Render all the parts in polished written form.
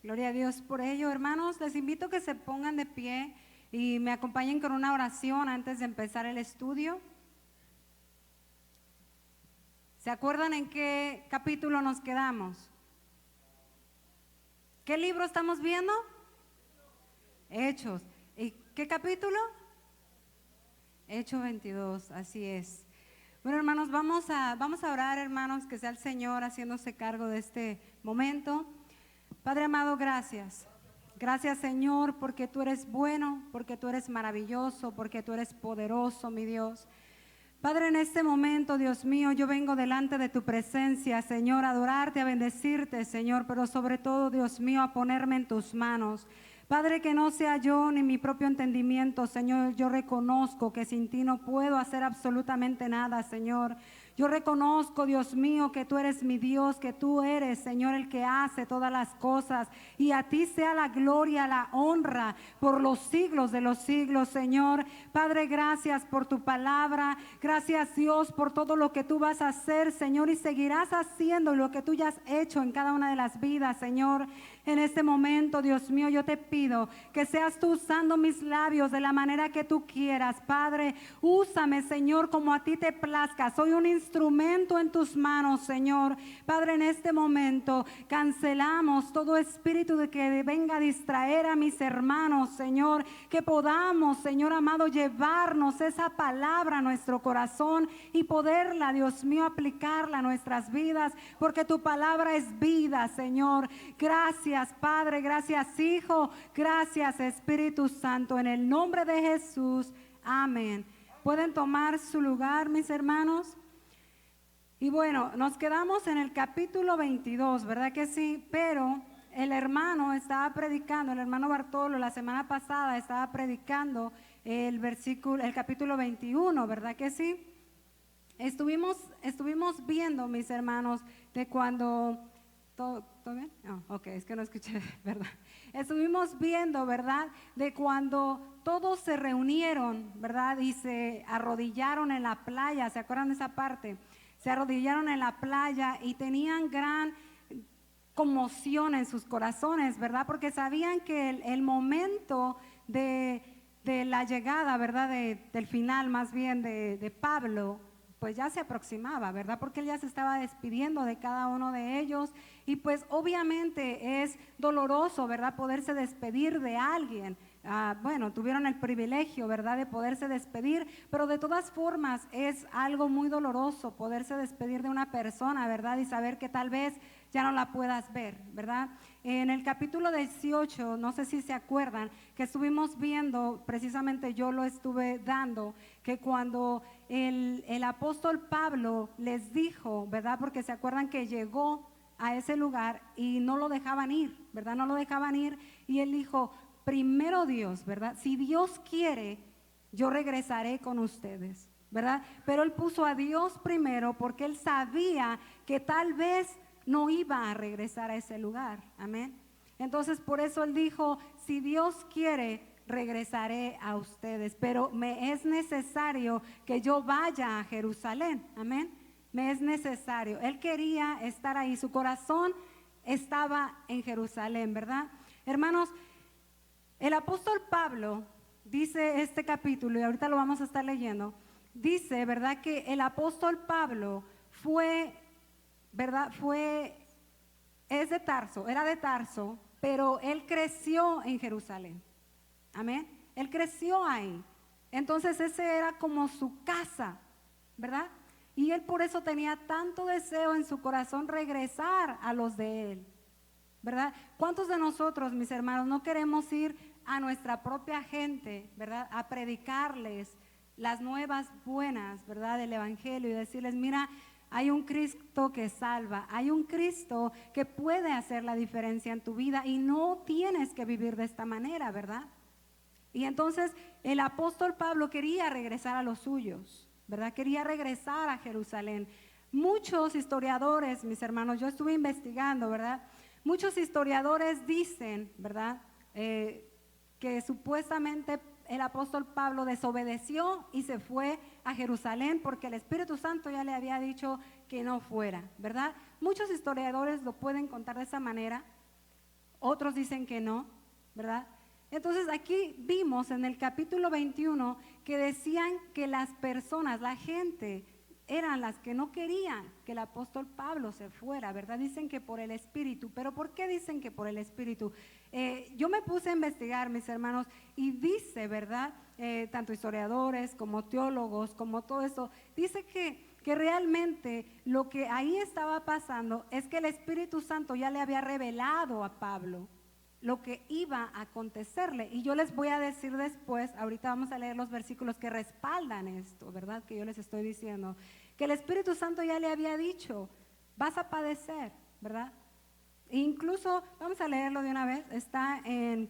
Gloria a Dios por ello. Hermanos, les invito a que se pongan de pie y me acompañen con una oración antes de empezar el estudio. ¿Se acuerdan en qué capítulo nos quedamos? ¿Qué libro estamos viendo? Hechos. ¿Y qué capítulo? Hechos 22, así es. Bueno, hermanos, vamos a orar, hermanos, que sea el Señor haciéndose cargo de este momento. Padre amado, gracias. Gracias, Señor, porque tú eres bueno, porque tú eres maravilloso, porque tú eres poderoso, mi Dios. Padre, en este momento, Dios mío, yo vengo delante de tu presencia, Señor, a adorarte, a bendecirte, Señor, pero sobre todo, Dios mío, a ponerme en tus manos. Padre, que no sea yo ni mi propio entendimiento, Señor, yo reconozco que sin ti no puedo hacer absolutamente nada, Señor. Yo reconozco, Dios mío, que tú eres mi Dios, que tú eres, Señor, el que hace todas las cosas. Y a ti sea la gloria, la honra por los siglos de los siglos, Señor. Padre, gracias por tu palabra. Gracias, Dios, por todo lo que tú vas a hacer, Señor, y seguirás haciendo lo que tú ya has hecho en cada una de las vidas, Señor. En este momento, Dios mío, yo te pido que seas tú usando mis labios de la manera que tú quieras, Padre. Úsame, Señor, como a ti te plazca. Soy un instrumento en tus manos, Señor. Padre, en este momento cancelamos todo espíritu de que venga a distraer a mis hermanos, Señor. Que podamos, Señor amado, llevarnos esa palabra a nuestro corazón y poderla, Dios mío, aplicarla a nuestras vidas, porque tu palabra es vida, Señor. Gracias, Padre, gracias, Hijo, gracias, Espíritu Santo, en el nombre de Jesús, amén. ¿Pueden tomar su lugar, mis hermanos? Y bueno, nos quedamos en el capítulo 22, ¿verdad que sí? Pero el hermano estaba predicando, el hermano Bartolo la semana pasada estaba predicando el capítulo 21, ¿verdad que sí? Estuvimos viendo, mis hermanos, de cuando... ¿Todo bien? Oh, ok, es que no escuché, ¿verdad? Estuvimos viendo, ¿verdad? De cuando todos se reunieron, ¿verdad? Y se arrodillaron en la playa, ¿se acuerdan de esa parte? Se arrodillaron en la playa y tenían gran conmoción en sus corazones, ¿verdad? Porque sabían que el momento de la llegada, ¿verdad? Del final más bien de Pablo, pues ya se aproximaba, ¿verdad? Porque él ya se estaba despidiendo de cada uno de ellos y pues obviamente es doloroso, ¿verdad? Poderse despedir de alguien. Bueno, tuvieron el privilegio, ¿verdad? De poderse despedir, pero de todas formas es algo muy doloroso poderse despedir de una persona, ¿verdad? Y saber que tal vez ya no la puedas ver, ¿verdad? En el capítulo 18, no sé si se acuerdan, que estuvimos viendo, precisamente yo lo estuve dando, que cuando el apóstol Pablo les dijo, ¿verdad? Porque se acuerdan que llegó a ese lugar y no lo dejaban ir, ¿verdad? No lo dejaban ir y él dijo, primero Dios, ¿verdad? Si Dios quiere, yo regresaré con ustedes, ¿verdad? Pero él puso a Dios primero porque él sabía que tal vez no iba a regresar a ese lugar, amén. Entonces por eso él dijo, si Dios quiere, regresaré a ustedes, pero me es necesario que yo vaya a Jerusalén, amén. Me es necesario, él quería estar ahí, su corazón estaba en Jerusalén, ¿verdad? Hermanos, el apóstol Pablo dice este capítulo, y ahorita lo vamos a estar leyendo, dice, ¿verdad? Que el apóstol Pablo fue, ¿verdad? Es de Tarso, era de Tarso, pero él creció en Jerusalén. Amén. Él creció ahí. Entonces ese era como su casa, ¿verdad? Y él por eso tenía tanto deseo en su corazón regresar a los de él, ¿verdad? ¿Cuántos de nosotros, mis hermanos, no queremos ir a nuestra propia gente, ¿verdad? A predicarles las nuevas buenas, ¿verdad? Del evangelio y decirles, mira, hay un Cristo que salva, hay un Cristo que puede hacer la diferencia en tu vida y no tienes que vivir de esta manera, ¿verdad? Y entonces el apóstol Pablo quería regresar a los suyos, ¿verdad? Quería regresar a Jerusalén. Muchos historiadores, mis hermanos, yo estuve investigando, ¿verdad? Muchos historiadores dicen, ¿verdad? Que supuestamente el apóstol Pablo desobedeció y se fue a Jerusalén porque el Espíritu Santo ya le había dicho que no fuera, ¿verdad? Muchos historiadores lo pueden contar de esa manera. otros dicen que no, ¿verdad? Entonces aquí vimos en el capítulo 21 que decían que las personas, la gente, eran las que no querían que el apóstol Pablo se fuera, ¿verdad? Dicen que por el Espíritu, pero ¿por qué dicen que por el Espíritu? Yo me puse a investigar, mis hermanos, y dice, ¿verdad? Tanto historiadores como teólogos, como todo eso, dice que realmente lo que ahí estaba pasando es que el Espíritu Santo ya le había revelado a Pablo lo que iba a acontecerle. Y yo les voy a decir después, ahorita vamos a leer los versículos que respaldan esto, ¿verdad? Que yo les estoy diciendo, que el Espíritu Santo ya le había dicho, vas a padecer, ¿verdad? E incluso, vamos a leerlo de una vez, está en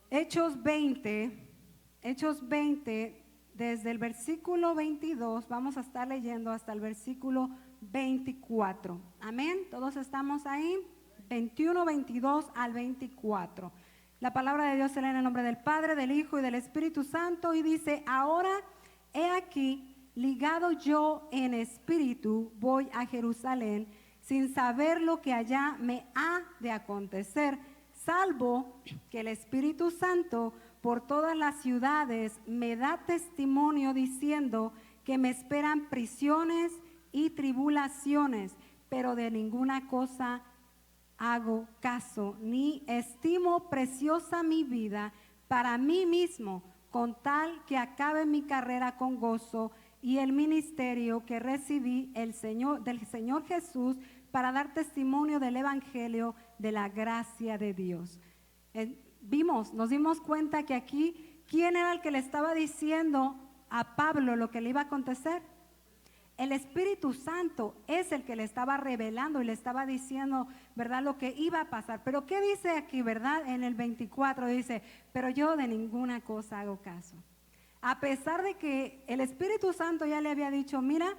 Hechos 20, desde el versículo 22, vamos a estar leyendo hasta el versículo 24. Amén, ¿todos estamos ahí? 21, 22 al 24. La palabra de Dios se lee en el nombre del Padre, del Hijo y del Espíritu Santo y dice, ahora he aquí, ligado yo en espíritu, voy a Jerusalén sin saber lo que allá me ha de acontecer, salvo que el Espíritu Santo por todas las ciudades me da testimonio diciendo que me esperan prisiones y tribulaciones, pero de ninguna cosa hago caso, ni estimo preciosa mi vida para mí mismo, con tal que acabe mi carrera con gozo y el ministerio que recibí del Señor Jesús para dar testimonio del Evangelio de la gracia de Dios. Nos dimos cuenta que aquí, ¿quién era el que le estaba diciendo a Pablo lo que le iba a acontecer? El Espíritu Santo es el que le estaba revelando y le estaba diciendo, ¿verdad?, lo que iba a pasar. Pero ¿qué dice aquí, verdad? En el 24 dice, pero yo de ninguna cosa hago caso. A pesar de que el Espíritu Santo ya le había dicho, mira,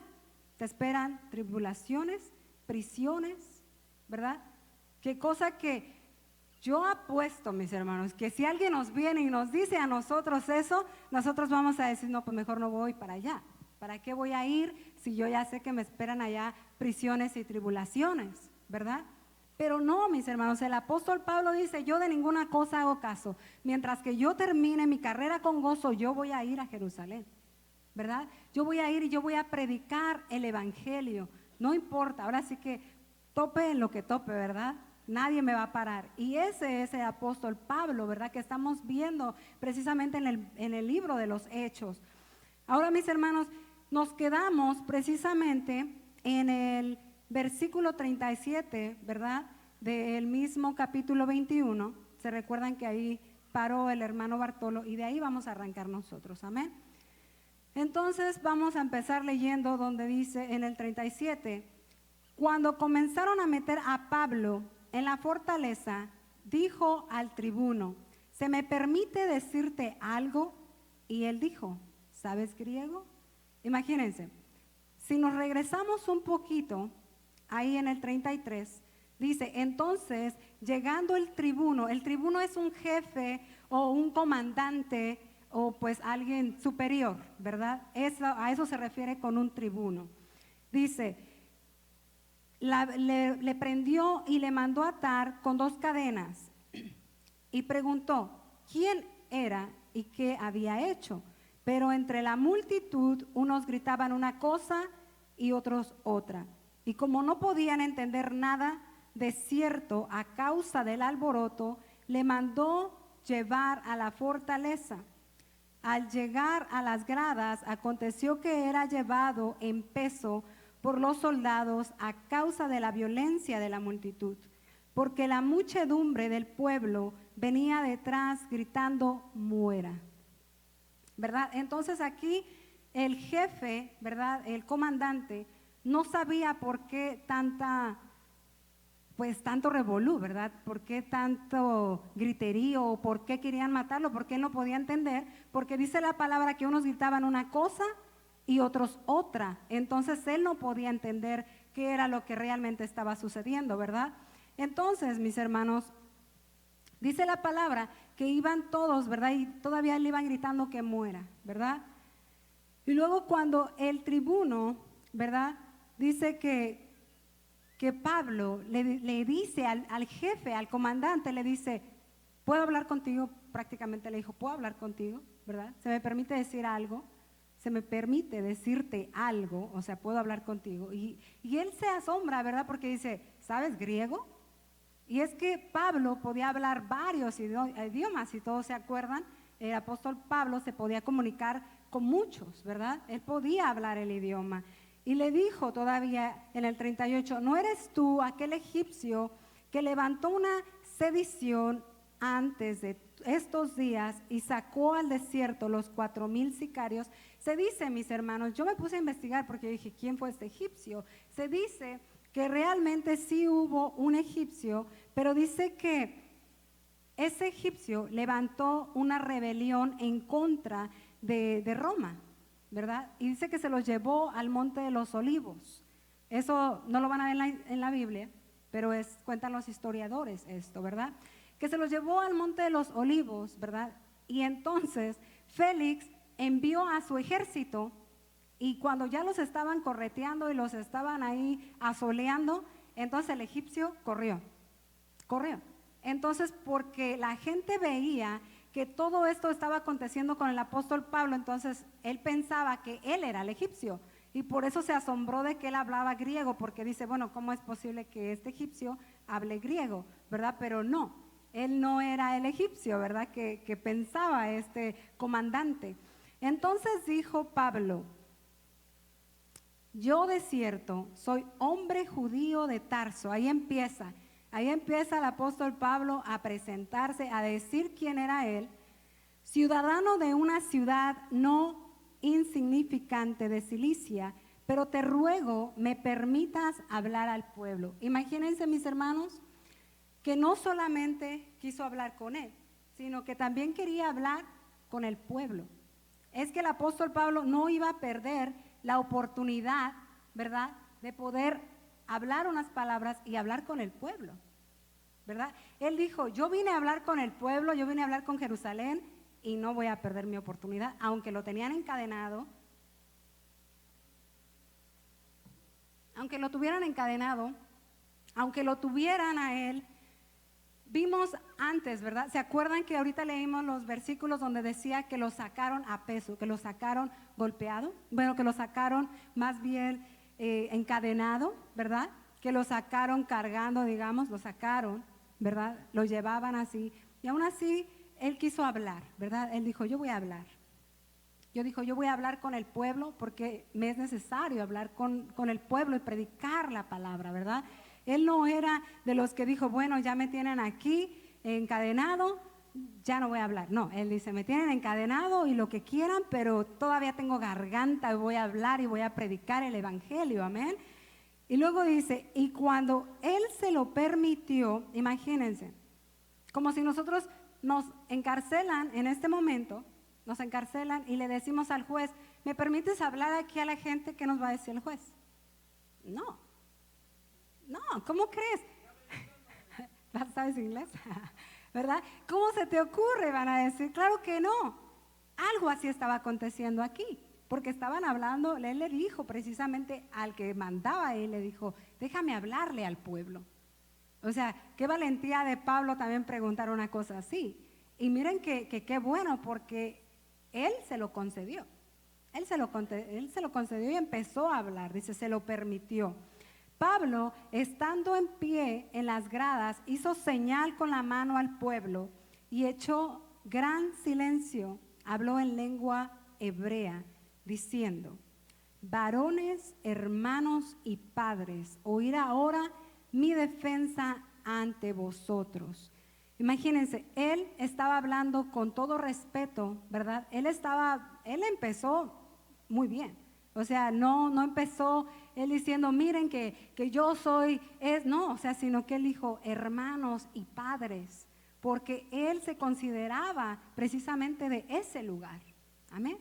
te esperan tribulaciones, prisiones, ¿verdad? Qué cosa que yo apuesto, mis hermanos, que si alguien nos viene y nos dice a nosotros eso, nosotros vamos a decir, no, pues mejor no voy para allá. ¿Para qué voy a ir si yo ya sé que me esperan allá prisiones y tribulaciones, verdad? Pero no, mis hermanos, el apóstol Pablo dice, yo de ninguna cosa hago caso. Mientras que yo termine mi carrera con gozo, yo voy a ir a Jerusalén, ¿verdad? Yo voy a ir y yo voy a predicar el evangelio. No importa, ahora sí que tope en lo que tope, ¿verdad? Nadie me va a parar. Y ese es el apóstol Pablo, ¿verdad? Que estamos viendo precisamente en el libro de los Hechos. Ahora, mis hermanos, nos quedamos precisamente en el versículo 37, ¿verdad? Del mismo capítulo 21. Se recuerdan que ahí paró el hermano Bartolo y de ahí vamos a arrancar nosotros, amén. Entonces vamos a empezar leyendo donde dice en el 37, cuando comenzaron a meter a Pablo en la fortaleza, dijo al tribuno, ¿se me permite decirte algo? Y él dijo, ¿sabes griego? Imagínense, si nos regresamos un poquito, ahí en el 33, dice, entonces, llegando el tribuno es un jefe o un comandante o pues alguien superior, ¿verdad? A eso se refiere con un tribuno. Dice, le prendió y le mandó atar con 2 cadenas y preguntó, ¿quién era y qué había hecho? Pero entre la multitud unos gritaban una cosa y otros otra. Y como no podían entender nada de cierto a causa del alboroto, le mandó llevar a la fortaleza. Al llegar a las gradas, aconteció que era llevado en peso por los soldados a causa de la violencia de la multitud, porque la muchedumbre del pueblo venía detrás gritando, muera. ¿Verdad? Entonces aquí el jefe, ¿verdad? El comandante no sabía por qué tanto revolú, ¿verdad? ¿Por qué tanto griterío? ¿O por qué querían matarlo? Porque él no podía entender, porque dice la palabra que unos gritaban una cosa y otros otra. Entonces él no podía entender qué era lo que realmente estaba sucediendo, ¿verdad? Entonces, mis hermanos, dice la palabra que iban todos, ¿verdad? Y todavía le iban gritando que muera, ¿verdad? Y luego cuando el tribuno, ¿verdad? Dice que que Pablo le dice al jefe, al comandante, le dice, ¿puedo hablar contigo? Prácticamente le dijo, ¿puedo hablar contigo? ¿Verdad? ¿Se me permite decir algo? ¿Se me permite decirte algo? O sea, ¿puedo hablar contigo? Y él se asombra, ¿verdad? Porque dice, ¿sabes griego? Y es que Pablo podía hablar varios idiomas, si todos se acuerdan, el apóstol Pablo se podía comunicar con muchos, ¿verdad? Él podía hablar el idioma. Y le dijo todavía en el 38, ¿no eres tú aquel egipcio que levantó una sedición antes de estos días y sacó al desierto los 4,000 sicarios? Se dice, mis hermanos, yo me puse a investigar porque dije, ¿quién fue este egipcio? Se dice que realmente sí hubo un egipcio, pero dice que ese egipcio levantó una rebelión en contra de Roma, ¿verdad? Y dice que se los llevó al Monte de los Olivos. Eso no lo van a ver en la Biblia, pero cuentan los historiadores esto, ¿verdad? Que se los llevó al Monte de los Olivos, ¿verdad? Y entonces Félix envió a su ejército y cuando ya los estaban correteando y los estaban ahí asoleando, entonces el egipcio corrió. Entonces, porque la gente veía que todo esto estaba aconteciendo con el apóstol Pablo, entonces él pensaba que él era el egipcio y por eso se asombró de que él hablaba griego, porque dice, bueno, ¿cómo es posible que este egipcio hable griego? ¿Verdad? Pero no, él no era el egipcio, ¿verdad? Que pensaba este comandante. Entonces dijo Pablo, yo de cierto soy hombre judío de Tarso. Ahí empieza el apóstol Pablo a presentarse, a decir quién era él, ciudadano de una ciudad no insignificante de Cilicia, pero te ruego me permitas hablar al pueblo. Imagínense, mis hermanos, que no solamente quiso hablar con él, sino que también quería hablar con el pueblo. Es que el apóstol Pablo no iba a perder la oportunidad, ¿verdad?, de poder hablar unas palabras y hablar con el pueblo, ¿verdad? Él dijo, yo vine a hablar con el pueblo, yo vine a hablar con Jerusalén y no voy a perder mi oportunidad, aunque lo tenían encadenado, aunque lo tuvieran encadenado, aunque lo tuvieran a él. Vimos antes, ¿verdad? ¿Se acuerdan que ahorita leímos los versículos donde decía que lo sacaron a peso, que lo sacaron golpeado? Bueno, que lo sacaron más bien encadenado, ¿verdad? Que lo sacaron cargando, digamos, lo sacaron, ¿verdad? Lo llevaban así. Y aún así, él quiso hablar, ¿verdad? Él dijo, yo voy a hablar. Yo voy a hablar con el pueblo porque me es necesario hablar con el pueblo y predicar la palabra, ¿verdad? Él no era de los que dijo, bueno, ya me tienen aquí encadenado, ya no voy a hablar. No, él dice, me tienen encadenado y lo que quieran, pero todavía tengo garganta y voy a hablar y voy a predicar el evangelio, amén. Y luego dice, y cuando él se lo permitió, imagínense, como si nosotros nos encarcelan en este momento, nos encarcelan y le decimos al juez, ¿me permites hablar aquí a la gente? ¿Qué nos va a decir el juez? No, ¿cómo crees? ¿Sabes inglés? ¿Verdad? ¿Cómo se te ocurre? Van a decir, claro que no. Algo así estaba aconteciendo aquí, porque estaban hablando, él le dijo precisamente al que mandaba, él le dijo, déjame hablarle al pueblo. O sea, qué valentía de Pablo también preguntar una cosa así. Y miren que qué bueno, porque él se lo concedió. Él se lo concedió y empezó a hablar, dice, se lo permitió. Pablo, estando en pie en las gradas, hizo señal con la mano al pueblo y echó gran silencio. Habló en lengua hebrea, diciendo, varones, hermanos y padres, oíd ahora mi defensa ante vosotros. Imagínense, él estaba hablando con todo respeto, ¿verdad? Él empezó muy bien. O sea, no empezó él diciendo, miren que yo soy, no, o sea, sino que él dijo hermanos y padres, porque él se consideraba precisamente de ese lugar, amén.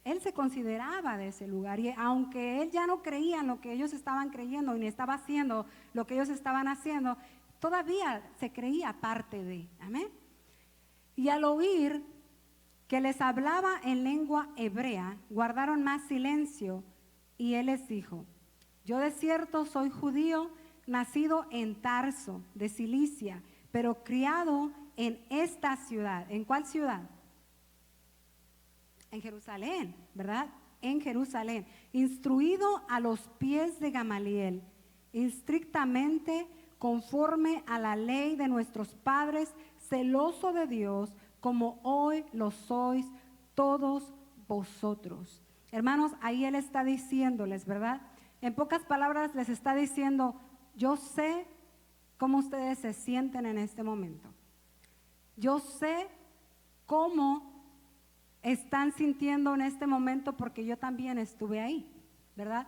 Él se consideraba de ese lugar y aunque él ya no creía en lo que ellos estaban creyendo ni estaba haciendo lo que ellos estaban haciendo, todavía se creía parte de, amén. Y al oír que les hablaba en lengua hebrea, guardaron más silencio y él les dijo, yo de cierto soy judío nacido en Tarso, de Cilicia, pero criado en esta ciudad. ¿En cuál ciudad? En Jerusalén, ¿verdad? En Jerusalén. Instruido a los pies de Gamaliel, estrictamente conforme a la ley de nuestros padres, celoso de Dios, como hoy lo sois todos vosotros. Hermanos, ahí él está diciéndoles, ¿verdad? En pocas palabras les está diciendo, yo sé cómo ustedes se sienten en este momento. Yo sé cómo están sintiendo en este momento porque yo también estuve ahí, ¿verdad?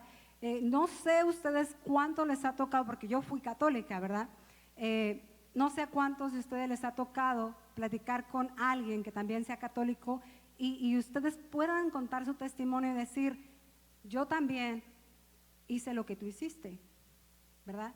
No sé ustedes cuánto les ha tocado, porque yo fui católica, ¿verdad? No sé a cuántos de ustedes les ha tocado platicar con alguien que también sea católico y ustedes puedan contar su testimonio y decir, yo también hice lo que tú hiciste, ¿verdad?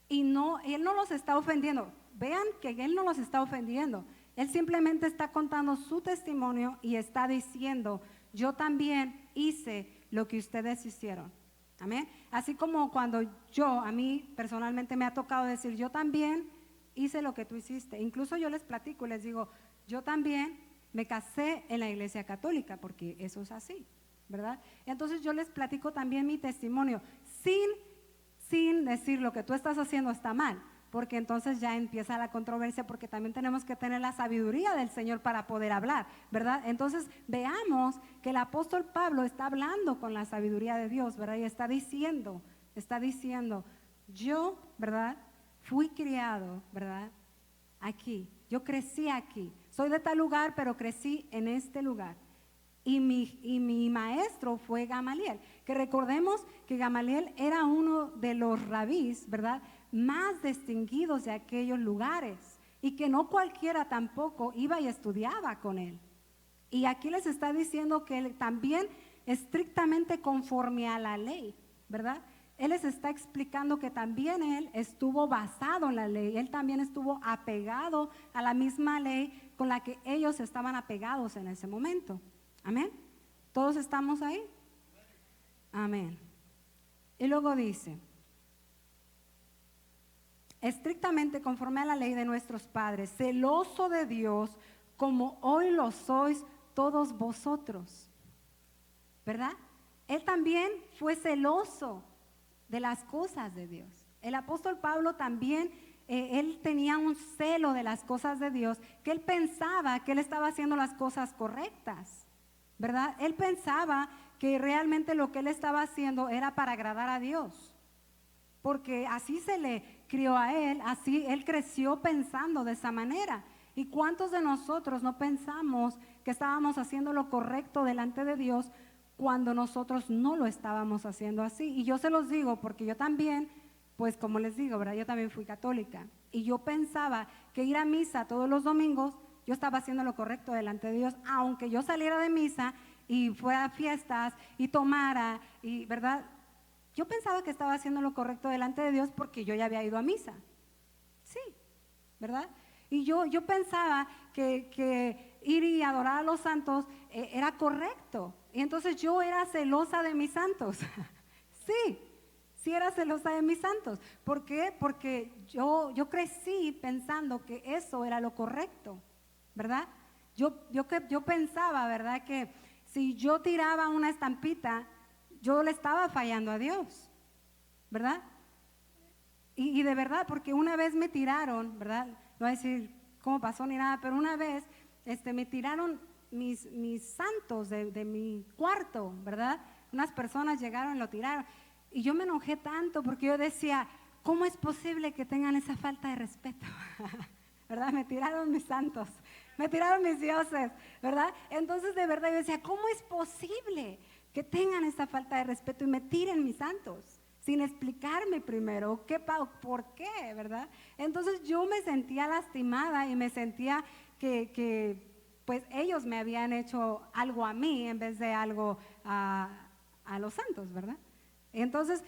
Y no, él no los está ofendiendo. Vean que él no los está ofendiendo. Él simplemente está contando su testimonio y está diciendo, yo también hice lo que ustedes hicieron. Amén. Así como cuando a mí personalmente me ha tocado decir, yo también hice lo que tú hiciste. Incluso yo les platico y les digo, yo también me casé en la iglesia católica, porque eso es así, ¿verdad? Entonces yo les platico también mi testimonio, sin decir lo que tú estás haciendo está mal, porque entonces ya empieza la controversia, porque también tenemos que tener la sabiduría del Señor para poder hablar, ¿verdad? Entonces veamos que el apóstol Pablo está hablando con la sabiduría de Dios, ¿verdad? Y está diciendo, yo, ¿verdad? Fui criado, ¿verdad? Aquí, yo crecí aquí, soy de tal lugar, pero crecí en este lugar. Y mi maestro fue Gamaliel, que recordemos que Gamaliel era uno de los rabís, ¿verdad?, más distinguidos de aquellos lugares, y que no cualquiera tampoco iba y estudiaba con él. Y aquí les está diciendo que él también estrictamente conforme a la ley, ¿verdad? Él les está explicando que también él estuvo basado en la ley, él también estuvo apegado a la misma ley con la que ellos estaban apegados en ese momento. Amén. ¿Todos estamos ahí? Amén. Y luego dice, estrictamente conforme a la ley de nuestros padres, celoso de Dios, como hoy lo sois todos vosotros. ¿Verdad? Él también fue celoso de las cosas de Dios. El apóstol Pablo también, él tenía un celo de las cosas de Dios, que él pensaba que él estaba haciendo las cosas correctas, ¿verdad? Él pensaba que realmente lo que él estaba haciendo era para agradar a Dios, porque así se le crió a él, así él creció pensando de esa manera. ¿Y cuántos de nosotros no pensamos que estábamos haciendo lo correcto delante de Dios cuando nosotros no lo estábamos haciendo así? Y yo se los digo porque yo también, pues como les digo, ¿verdad? Yo también fui católica y yo pensaba que ir a misa todos los domingos, yo estaba haciendo lo correcto delante de Dios, aunque yo saliera de misa y fuera a fiestas y tomara, y ¿verdad? Yo pensaba que estaba haciendo lo correcto delante de Dios porque yo ya había ido a misa. Sí, ¿verdad? Y yo pensaba que ir y adorar a los santos era correcto. Y entonces yo era celosa de mis santos. Sí era celosa de mis santos. ¿Por qué? Porque yo crecí pensando que eso era lo correcto, ¿verdad? Yo pensaba, ¿verdad?, que si yo tiraba una estampita, yo le estaba fallando a Dios, ¿verdad? Y de verdad, porque una vez me tiraron, ¿verdad? No voy a decir cómo pasó ni nada, pero una vez me tiraron mis santos de mi cuarto, ¿verdad? Unas personas llegaron y lo tiraron. Y yo me enojé tanto porque yo decía, ¿cómo es posible que tengan esa falta de respeto? ¿Verdad? Me tiraron mis santos, me tiraron mis dioses, ¿verdad? Entonces de verdad yo decía, ¿cómo es posible que tengan esa falta de respeto y me tiren mis santos sin explicarme primero por qué, ¿verdad? Entonces yo me sentía lastimada y me sentía que pues ellos me habían hecho algo a mí en vez de algo a los santos, ¿verdad? Entonces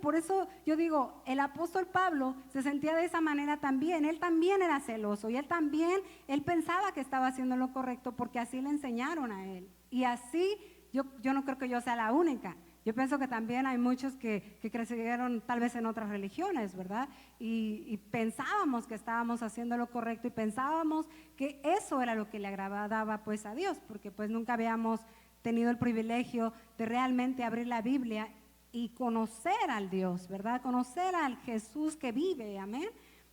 por eso yo digo, el apóstol Pablo se sentía de esa manera también. Él también era celoso y él pensaba que estaba haciendo lo correcto porque así le enseñaron a él. Y así yo no creo que yo sea la única. Yo pienso que también hay muchos que crecieron tal vez en otras religiones, ¿verdad? Y pensábamos que estábamos haciendo lo correcto y pensábamos que eso era lo que le agradaba pues a Dios, porque pues nunca habíamos tenido el privilegio de realmente abrir la Biblia y conocer al Dios, ¿verdad? Conocer al Jesús que vive, amén.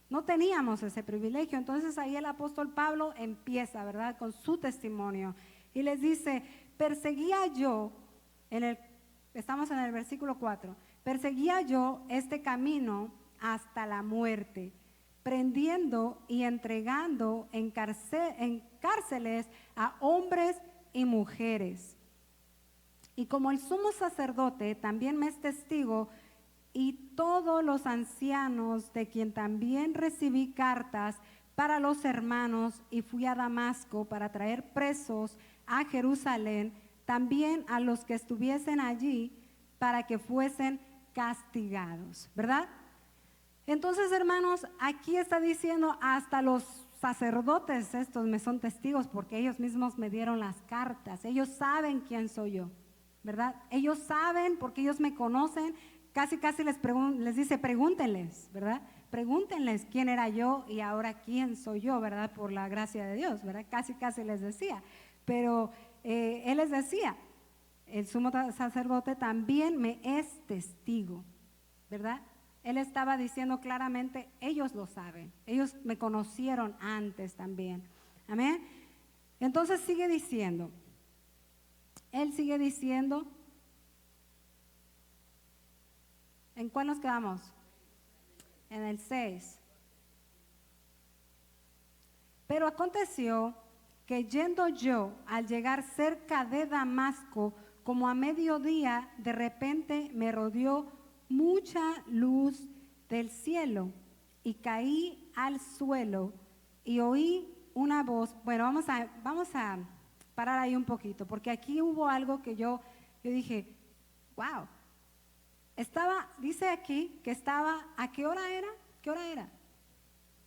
No teníamos ese privilegio. Entonces ahí el apóstol Pablo empieza, ¿verdad? Con su testimonio y les dice, perseguía yo, estamos en el versículo 4, perseguía yo este camino hasta la muerte, prendiendo y entregando en cárceles a hombres y mujeres. Y como el sumo sacerdote también me es testigo, y todos los ancianos, de quien también recibí cartas para los hermanos, y fui a Damasco para traer presos a Jerusalén, también a los que estuviesen allí, para que fuesen castigados, ¿verdad? Entonces, hermanos, aquí está diciendo, hasta los sacerdotes estos me son testigos, porque ellos mismos me dieron las cartas, ellos saben quién soy yo, ¿verdad? Ellos saben porque ellos me conocen. Casi les dice, pregúntenles, ¿verdad? Pregúntenles quién era yo y ahora quién soy yo, ¿verdad? Por la gracia de Dios, ¿verdad? Casi les decía. Pero él les decía, el sumo sacerdote también me es testigo, ¿verdad? Él estaba diciendo claramente, ellos lo saben, ellos me conocieron antes también. Amén. Entonces sigue diciendo, él sigue diciendo, ¿en cuál nos quedamos? En el 6. Pero aconteció que yendo yo al llegar cerca de Damasco, como a mediodía, de repente me rodeó mucha luz del cielo y caí al suelo y oí una voz. Bueno, vamos a parar ahí un poquito, porque aquí hubo algo que yo dije, wow. Dice aquí que estaba, ¿a qué hora era? ¿Qué hora era?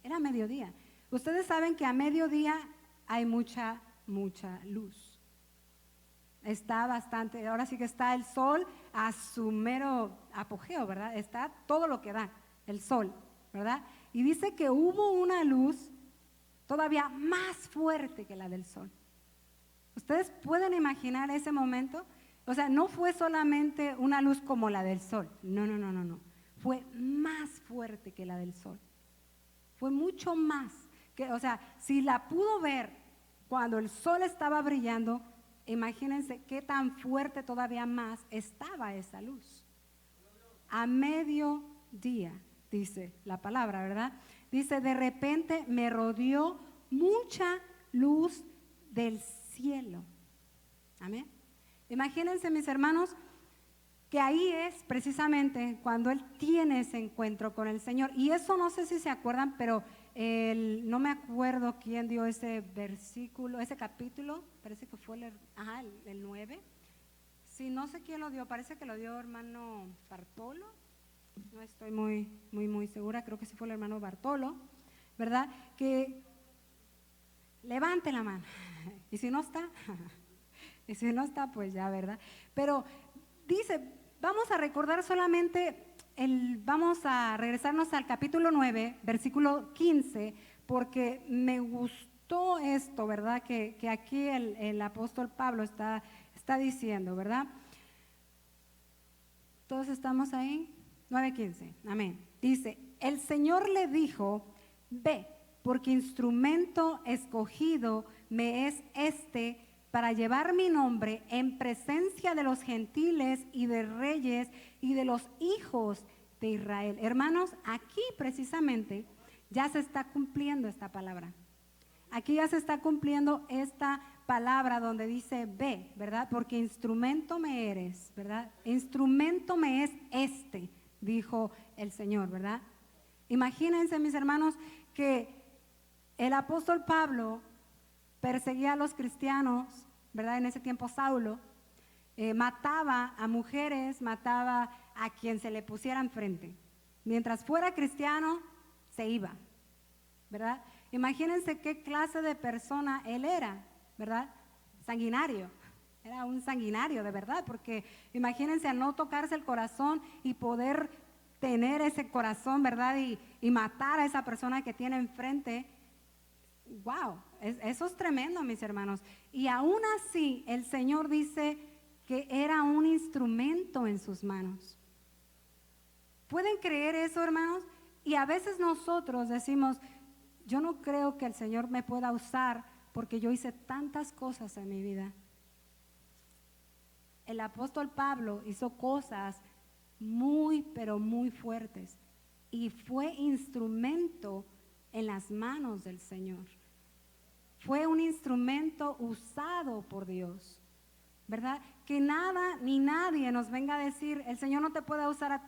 Era mediodía. Ustedes saben que a mediodía hay mucha luz. Está bastante, ahora sí que está el sol a su mero apogeo, ¿verdad? Está todo lo que da, el sol, ¿verdad? Y dice que hubo una luz todavía más fuerte que la del sol. ¿Ustedes pueden imaginar ese momento? O sea, no fue solamente una luz como la del sol, no. Fue más fuerte que la del sol. Fue mucho más. O sea, si la pudo ver cuando el sol estaba brillando, imagínense qué tan fuerte todavía más estaba esa luz. A mediodía, dice la palabra, ¿verdad? Dice, de repente me rodeó mucha luz del cielo. Amén. Imagínense, mis hermanos, que ahí es precisamente cuando él tiene ese encuentro con el Señor. Y eso no sé si se acuerdan, pero no me acuerdo quién dio ese versículo, ese capítulo, parece que fue el 9. Sí, no sé quién lo dio, parece que lo dio hermano Bartolo. No estoy muy segura, creo que sí fue el hermano Bartolo, ¿verdad? Que levante la mano. Y si no está... Y si no está, pues ya, ¿verdad? Pero dice, vamos a recordar solamente, vamos a regresarnos al capítulo 9, versículo 15, porque me gustó esto, ¿verdad? Que aquí el apóstol Pablo está diciendo, ¿verdad? ¿Todos estamos ahí? 9:15, amén. Dice, el Señor le dijo, ve, porque instrumento escogido me es para llevar mi nombre en presencia de los gentiles y de reyes y de los hijos de Israel. Hermanos, aquí precisamente ya se está cumpliendo esta palabra. Aquí ya se está cumpliendo esta palabra donde dice ve, ¿verdad? Porque instrumento me eres, ¿verdad? Instrumento me es dijo el Señor, ¿verdad? Imagínense, mis hermanos, que el apóstol Pablo perseguía a los cristianos, ¿verdad? En ese tiempo Saulo mataba a mujeres, mataba a quien se le pusiera enfrente. Mientras fuera cristiano, se iba, ¿verdad? Imagínense qué clase de persona él era, ¿verdad? Sanguinario, era un sanguinario de verdad, porque imagínense a no tocarse el corazón y poder tener ese corazón, ¿verdad? Y matar a esa persona que tiene enfrente. Wow, eso es tremendo, mis hermanos. Y aún así, el Señor dice que era un instrumento en sus manos. ¿Pueden creer eso, hermanos? Y a veces nosotros decimos, yo no creo que el Señor me pueda usar porque yo hice tantas cosas en mi vida. El apóstol Pablo hizo cosas muy, pero muy fuertes y fue instrumento en las manos del Señor. Fue un instrumento usado por Dios, ¿verdad? Que nada ni nadie nos venga a decir, el Señor no te puede usar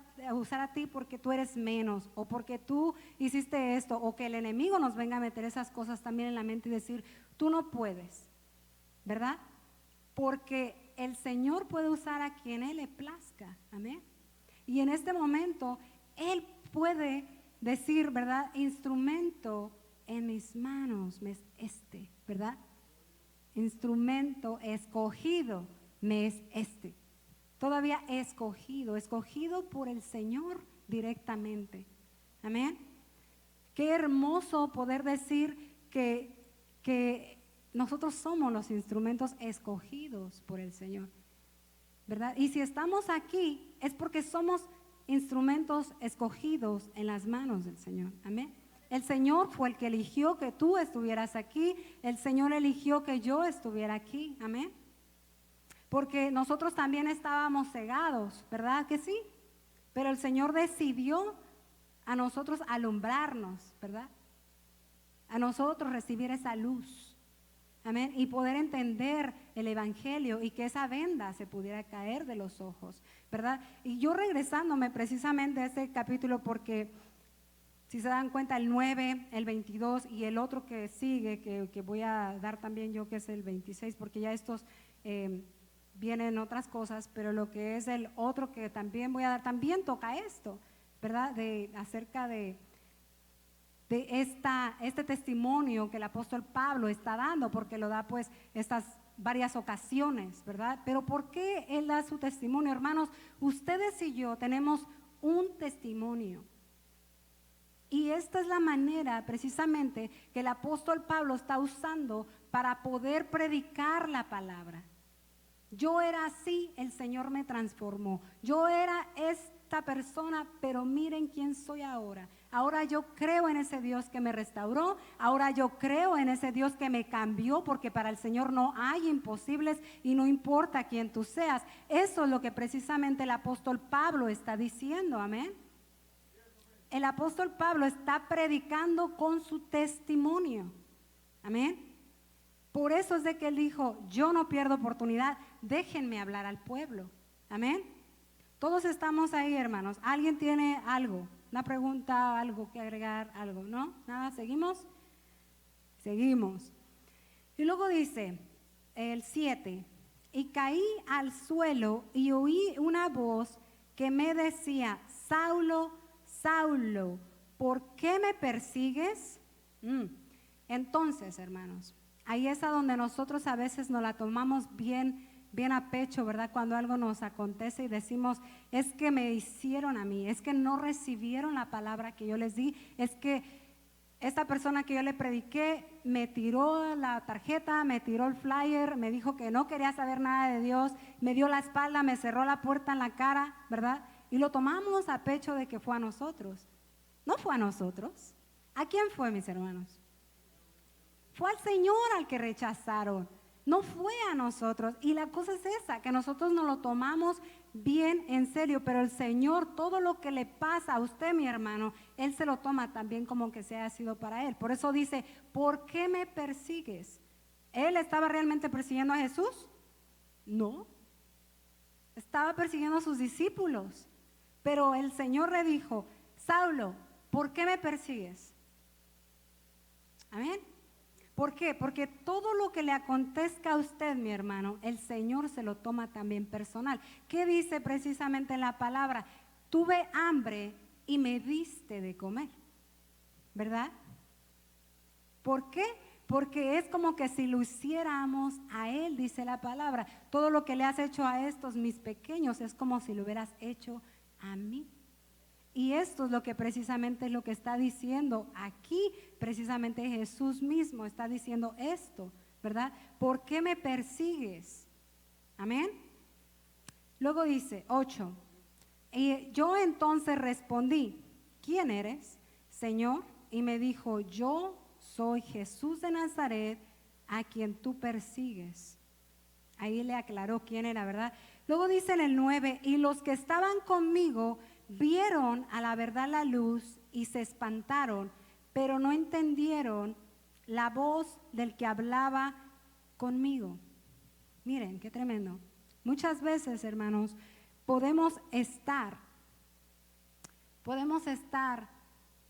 a ti porque tú eres menos o porque tú hiciste esto, o que el enemigo nos venga a meter esas cosas también en la mente y decir, tú no puedes, ¿verdad? Porque el Señor puede usar a quien Él le plazca, amén. Y en este momento Él puede decir, ¿verdad? Instrumento en mis manos me es este, ¿verdad? Instrumento escogido me es este. Todavía escogido por el Señor directamente. Amén. Qué hermoso poder decir que nosotros somos los instrumentos escogidos por el Señor, ¿verdad? Y si estamos aquí es porque somos instrumentos escogidos en las manos del Señor. Amén. El Señor fue el que eligió que tú estuvieras aquí. El Señor eligió que yo estuviera aquí. Amén. Porque nosotros también estábamos cegados, ¿verdad que sí? Pero el Señor decidió a nosotros alumbrarnos, ¿verdad? A nosotros recibir esa luz. Amén. Y poder entender el evangelio y que esa venda se pudiera caer de los ojos, ¿verdad? Y yo regresándome precisamente a este capítulo, porque si se dan cuenta, el 9, el 22 y el otro que sigue, que voy a dar también yo, que es el 26, porque ya estos vienen otras cosas, pero lo que es el otro que también voy a dar, también toca esto, ¿verdad? Acerca de este testimonio que el apóstol Pablo está dando, porque lo da pues estas varias ocasiones, ¿verdad? Pero ¿por qué él da su testimonio? Hermanos, ustedes y yo tenemos un testimonio. Y esta es la manera precisamente que el apóstol Pablo está usando para poder predicar la palabra. Yo era así, el Señor me transformó. Yo era esta persona, pero miren quién soy ahora. Ahora yo creo en ese Dios que me restauró. Ahora yo creo en ese Dios que me cambió, porque para el Señor no hay imposibles y no importa quién tú seas. Eso es lo que precisamente el apóstol Pablo está diciendo, amén. El apóstol Pablo está predicando con su testimonio, amén. Por eso es de que él dijo, yo no pierdo oportunidad, déjenme hablar al pueblo, amén. Todos estamos ahí, hermanos. ¿Alguien tiene algo? Una pregunta, algo que agregar, algo, ¿no? Nada, ¿seguimos? Seguimos. Y luego dice, el 7, y caí al suelo y oí una voz que me decía, Saulo, Saulo, ¿por qué me persigues? Entonces, hermanos, ahí es a donde nosotros a veces nos la tomamos bien a pecho, ¿verdad? Cuando algo nos acontece y decimos, es que me hicieron a mí, es que no recibieron la palabra que yo les di, es que esta persona que yo le prediqué me tiró la tarjeta, me tiró el flyer, me dijo que no quería saber nada de Dios, me dio la espalda, me cerró la puerta en la cara, ¿verdad? Y lo tomamos a pecho de que fue a nosotros. No fue a nosotros. ¿A quién fue, mis hermanos? Fue al Señor al que rechazaron. No fue a nosotros. Y la cosa es esa, que nosotros nos lo tomamos bien en serio, pero el Señor, todo lo que le pasa a usted, mi hermano, Él se lo toma también como que se ha sido para Él. Por eso dice, ¿por qué me persigues? ¿Él estaba realmente persiguiendo a Jesús? No. Estaba persiguiendo a sus discípulos. Pero el Señor le dijo, Saulo, ¿por qué me persigues? Amén. ¿Por qué? Porque todo lo que le acontezca a usted, mi hermano, el Señor se lo toma también personal. ¿Qué dice precisamente en la palabra? Tuve hambre y me diste de comer, ¿verdad? ¿Por qué? Porque es como que si lo hiciéramos a Él, dice la palabra. Todo lo que le has hecho a estos mis pequeños es como si lo hubieras hecho a mí. Y esto es lo que precisamente es lo que está diciendo aquí, precisamente Jesús mismo está diciendo esto, ¿verdad? ¿Por qué me persigues? Amén. Luego dice 8, y yo entonces respondí, ¿quién eres, Señor? Y me dijo, yo soy Jesús de Nazaret, a quien tú persigues. Ahí le aclaró quién era, ¿verdad? Luego dice en el 9, y los que estaban conmigo vieron a la verdad la luz y se espantaron, pero no entendieron la voz del que hablaba conmigo. Miren, qué tremendo. Muchas veces, hermanos, podemos estar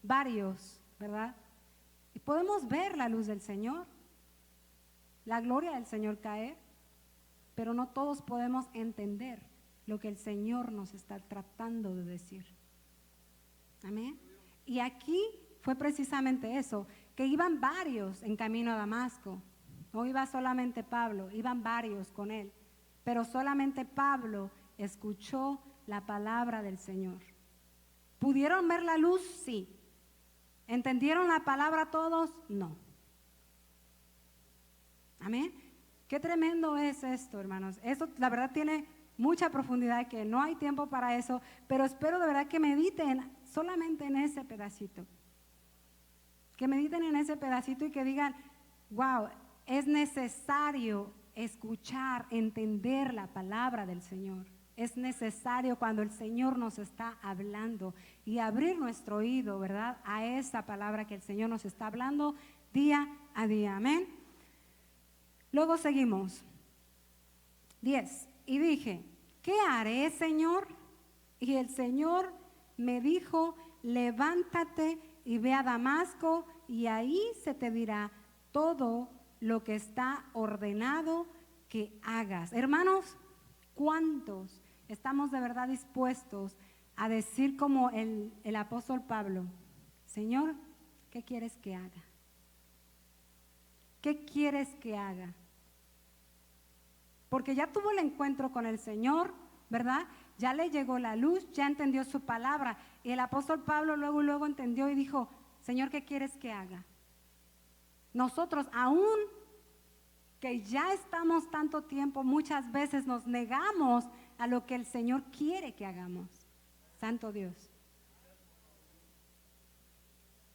varios, ¿verdad? Y podemos ver la luz del Señor, la gloria del Señor caer, pero no todos podemos entender lo que el Señor nos está tratando de decir. Amén. Y aquí fue precisamente eso, que iban varios en camino a Damasco. No iba solamente Pablo, iban varios con él, pero solamente Pablo escuchó la palabra del Señor. ¿Pudieron ver la luz? Sí. ¿Entendieron la palabra todos? No. Amén. Qué tremendo es esto, hermanos. Esto la verdad tiene mucha profundidad, que no hay tiempo para eso, pero espero de verdad que mediten solamente en ese pedacito. Que mediten en ese pedacito y que digan, wow, es necesario escuchar, entender la palabra del Señor. Es necesario cuando el Señor nos está hablando y abrir nuestro oído, ¿verdad?, a esa palabra que el Señor nos está hablando día a día. Amén. Luego seguimos. 10. Y dije, ¿qué haré, Señor? Y el Señor me dijo, levántate y ve a Damasco, y ahí se te dirá todo lo que está ordenado que hagas. Hermanos, ¿cuántos estamos de verdad dispuestos a decir como el apóstol Pablo, Señor, ¿qué quieres que haga? ¿Qué quieres que haga? Porque ya tuvo el encuentro con el Señor, ¿verdad? Ya le llegó la luz, ya entendió su palabra. Y el apóstol Pablo luego entendió y dijo, Señor, ¿qué quieres que haga? Nosotros, aún que ya estamos tanto tiempo, muchas veces nos negamos a lo que el Señor quiere que hagamos. Santo Dios.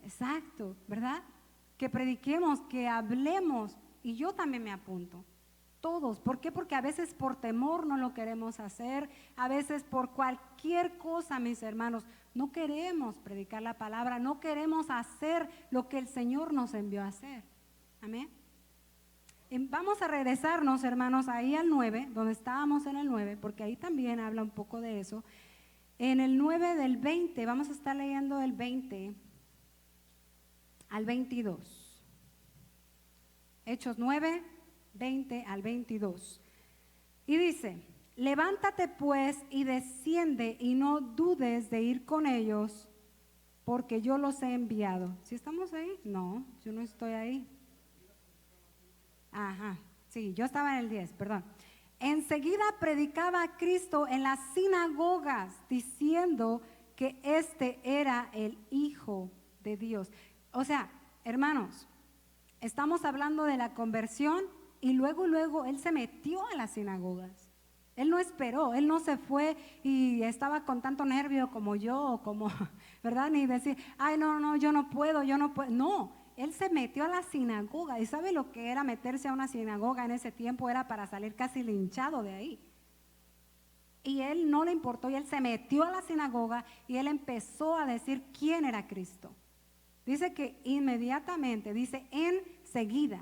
Exacto, ¿verdad? Que prediquemos, que hablemos, y yo también me apunto. Todos. ¿Por qué? Porque a veces por temor no lo queremos hacer, a veces por cualquier cosa, mis hermanos, no queremos predicar la palabra, no queremos hacer lo que el Señor nos envió a hacer. Amén. Y vamos a regresarnos, hermanos, ahí al 9, donde estábamos en el 9, porque ahí también habla un poco de eso. En el 9 del 20, vamos a estar leyendo del 20 al 22. Hechos 9, 20 al 22. Y dice, levántate pues y desciende y no dudes de ir con ellos, porque yo los he enviado. ¿Sí estamos ahí? No, yo no estoy ahí. Ajá, sí, yo estaba en el 10, perdón. Enseguida predicaba a Cristo en las sinagogas, diciendo que este era el Hijo de Dios. O sea, hermanos, estamos hablando de la conversión y luego Él se metió a las sinagogas. Él no esperó, Él no se fue y estaba con tanto nervio como yo, como, ¿verdad? Ni decir, ay, no, yo no puedo. No, Él se metió a la sinagoga. ¿Y sabe lo que era meterse a una sinagoga en ese tiempo? Era para salir casi linchado de ahí. Y Él no le importó y Él se metió a la sinagoga y Él empezó a decir quién era Cristo. Dice que inmediatamente, dice enseguida,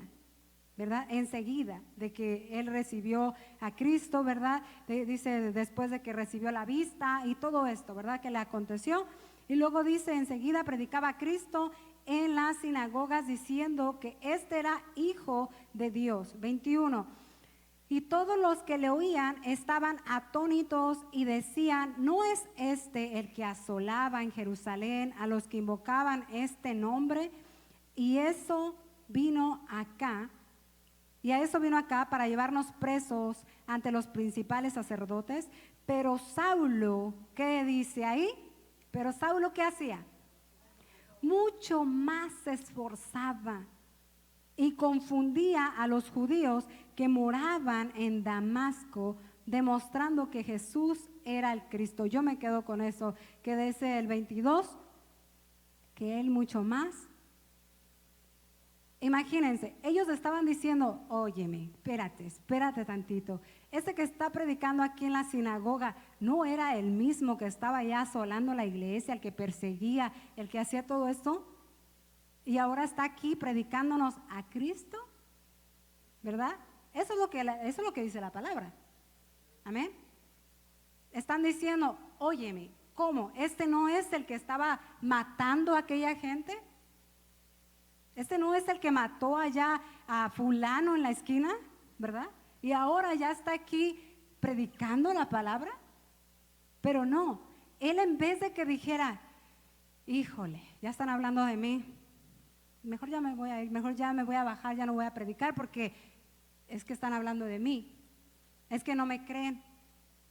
¿verdad? Enseguida de que él recibió a Cristo, ¿verdad? Dice después de que recibió la vista y todo esto, ¿verdad? Que le aconteció. Y luego dice, enseguida predicaba a Cristo en las sinagogas diciendo que este era Hijo de Dios. 21. Y todos los que le oían estaban atónitos y decían, ¿no es este el que asolaba en Jerusalén a los que invocaban este nombre? Y eso vino acá, y a eso vino acá para llevarnos presos ante los principales sacerdotes. Pero Saulo, ¿qué dice ahí? Pero Saulo, ¿qué hacía? Mucho más se esforzaba y confundía a los judíos que moraban en Damasco, demostrando que Jesús era el Cristo. Yo me quedo con eso, que dice el 22, que él mucho más. Imagínense, ellos estaban diciendo, óyeme, espérate tantito. Ese que está predicando aquí en la sinagoga no era el mismo que estaba ya asolando la iglesia, el que perseguía, el que hacía todo esto, y ahora está aquí predicándonos a Cristo, ¿verdad? Eso es lo que dice la palabra. Amén. Están diciendo, óyeme, ¿cómo? ¿Este no es el que estaba matando a aquella gente? ¿Este no es el que mató allá a fulano en la esquina, verdad? Y ahora ya está aquí predicando la palabra. Pero no, él en vez de que dijera, híjole, ya están hablando de mí, mejor ya me voy a ir, mejor ya me voy a bajar, ya no voy a predicar porque es que están hablando de mí, es que no me creen,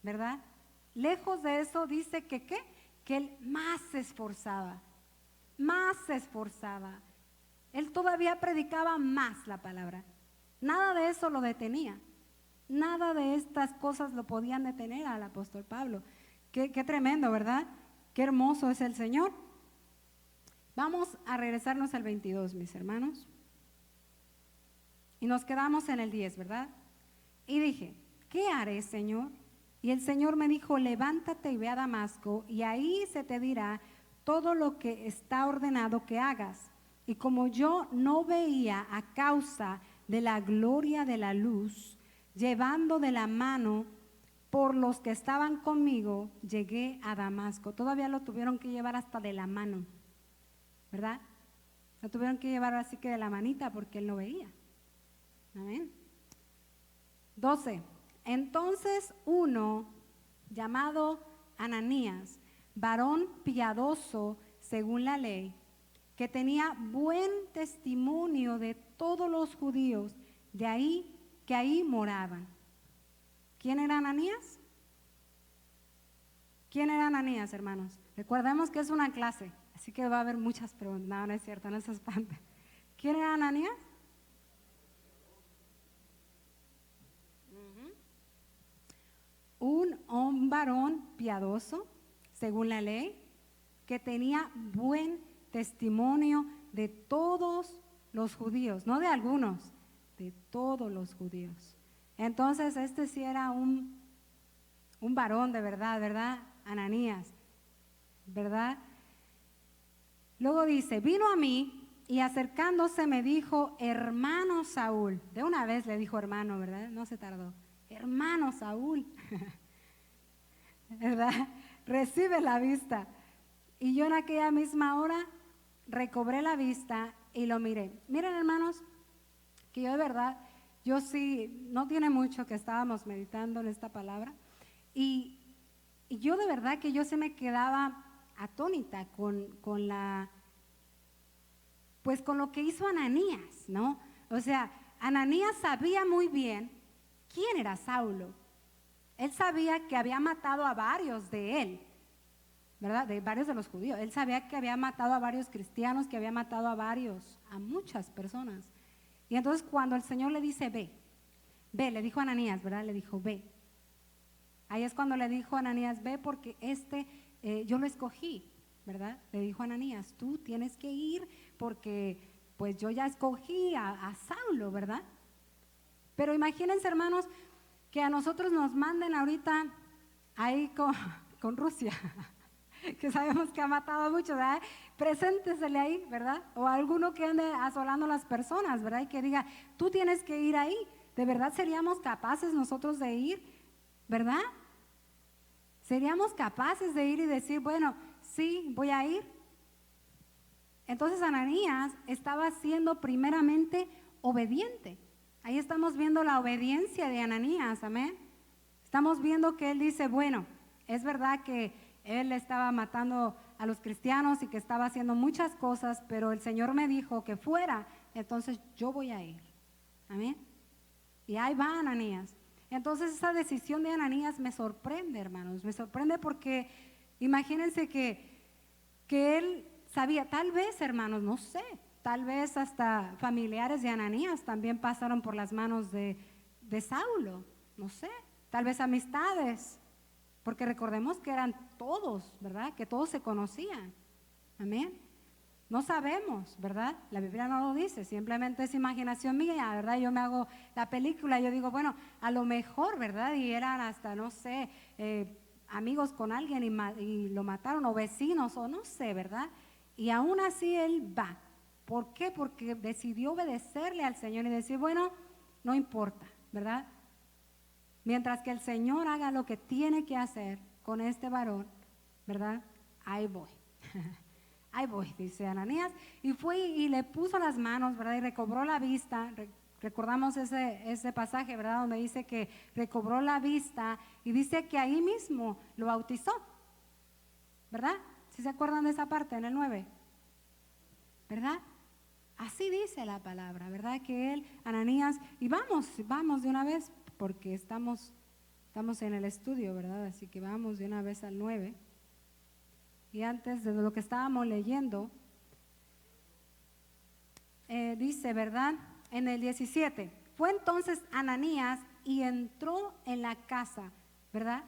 ¿verdad? Lejos de eso dice que ¿qué? Que él más se esforzaba, él todavía predicaba más la palabra. Nada de eso lo detenía. Nada de estas cosas lo podían detener al apóstol Pablo. Qué tremendo, ¿verdad? Qué hermoso es el Señor. Vamos a regresarnos al 22, mis hermanos. Y nos quedamos en el 10, ¿verdad? Y dije, ¿qué haré, Señor? Y el Señor me dijo, levántate y ve a Damasco, y ahí se te dirá todo lo que está ordenado que hagas. Y como yo no veía a causa de la gloria de la luz, llevando de la mano por los que estaban conmigo, llegué a Damasco. Todavía lo tuvieron que llevar hasta de la mano, ¿verdad? Lo tuvieron que llevar así que de la manita porque él no veía. Amén. 12. Entonces uno llamado Ananías, varón piadoso según la ley, que tenía buen testimonio de todos los judíos, de ahí que ahí moraban. ¿Quién era Ananías? ¿Quién era Ananías, hermanos? Recordemos que es una clase, así que va a haber muchas preguntas. No, no es cierto, no se espanten. ¿Quién era Ananías? Un varón piadoso, según la ley, que tenía buen testimonio de todos los judíos, no de algunos, de todos los judíos. Entonces este sí era un varón de verdad, ¿verdad? Ananías, ¿verdad? Luego dice, vino a mí y acercándose me dijo, hermano Saúl. De una vez le dijo hermano, ¿verdad? No se tardó. Hermano Saúl, ¿verdad? Recibe la vista. Y yo en aquella misma hora recobré la vista y lo miré. Miren, hermanos, que yo de verdad, yo sí, no tiene mucho que estábamos meditando en esta palabra y yo de verdad que yo se me quedaba atónita con la, pues con lo que hizo Ananías, ¿no? O sea, Ananías sabía muy bien quién era Saulo. Él sabía que había matado a varios de él, ¿verdad? De varios de los judíos. Él sabía que había matado a varios cristianos, que había matado a muchas personas. Y entonces cuando el Señor le dice, ve, le dijo a Ananías, ¿verdad? Le dijo, ve. Ahí es cuando le dijo a Ananías, ve porque yo lo escogí, ¿verdad? Le dijo a Ananías, tú tienes que ir porque pues yo ya escogí a Saulo, ¿verdad? Pero imagínense, hermanos, que a nosotros nos manden ahorita ahí con Rusia, que sabemos que ha matado a muchos, ¿verdad? Preséntesele ahí, ¿verdad? O alguno que ande asolando a las personas, ¿verdad? Y que diga, tú tienes que ir ahí. ¿De verdad seríamos capaces nosotros de ir? ¿Verdad? ¿Seríamos capaces de ir y decir, bueno, sí, voy a ir? Entonces Ananías estaba siendo primeramente obediente. Ahí estamos viendo la obediencia de Ananías, amén. Estamos viendo que él dice, bueno, es verdad que él estaba matando a los cristianos y que estaba haciendo muchas cosas, pero el Señor me dijo que fuera. entonces yo voy a ir. Amén. Y ahí va Ananías. Entonces esa decisión de Ananías me sorprende, hermanos, me sorprende porque imagínense que él sabía, tal vez, hermanos, no sé, tal vez hasta familiares de Ananías también pasaron por las manos de Saulo, no sé, tal vez amistades, porque recordemos que eran todos, ¿verdad? Que todos se conocían. Amén. No sabemos, ¿verdad? La Biblia no lo dice, simplemente es imaginación mía, ¿verdad? Yo me hago la película, yo digo, bueno, a lo mejor, ¿verdad? Y eran hasta, no sé, amigos con alguien y lo mataron, o vecinos, o no sé, ¿verdad? Y aún así él va. ¿Por qué? Porque decidió obedecerle al Señor y decir, bueno, no importa, ¿verdad? Mientras que el Señor haga lo que tiene que hacer con este varón, ¿verdad? Ahí voy. Ahí voy, dice Ananías, y fue y le puso las manos, ¿verdad? Y recobró la vista. Recordamos ese pasaje, ¿verdad? Donde dice que recobró la vista y dice que ahí mismo lo bautizó, ¿verdad? ¿Sí se acuerdan de esa parte en el 9? ¿Verdad? Así dice la palabra, ¿verdad? Que él, Ananías, y vamos de una vez, porque estamos en el estudio, ¿verdad? Así que vamos de una vez al 9. Y antes de lo que estábamos leyendo, dice, ¿verdad? En el 17, fue entonces Ananías y entró en la casa, ¿verdad?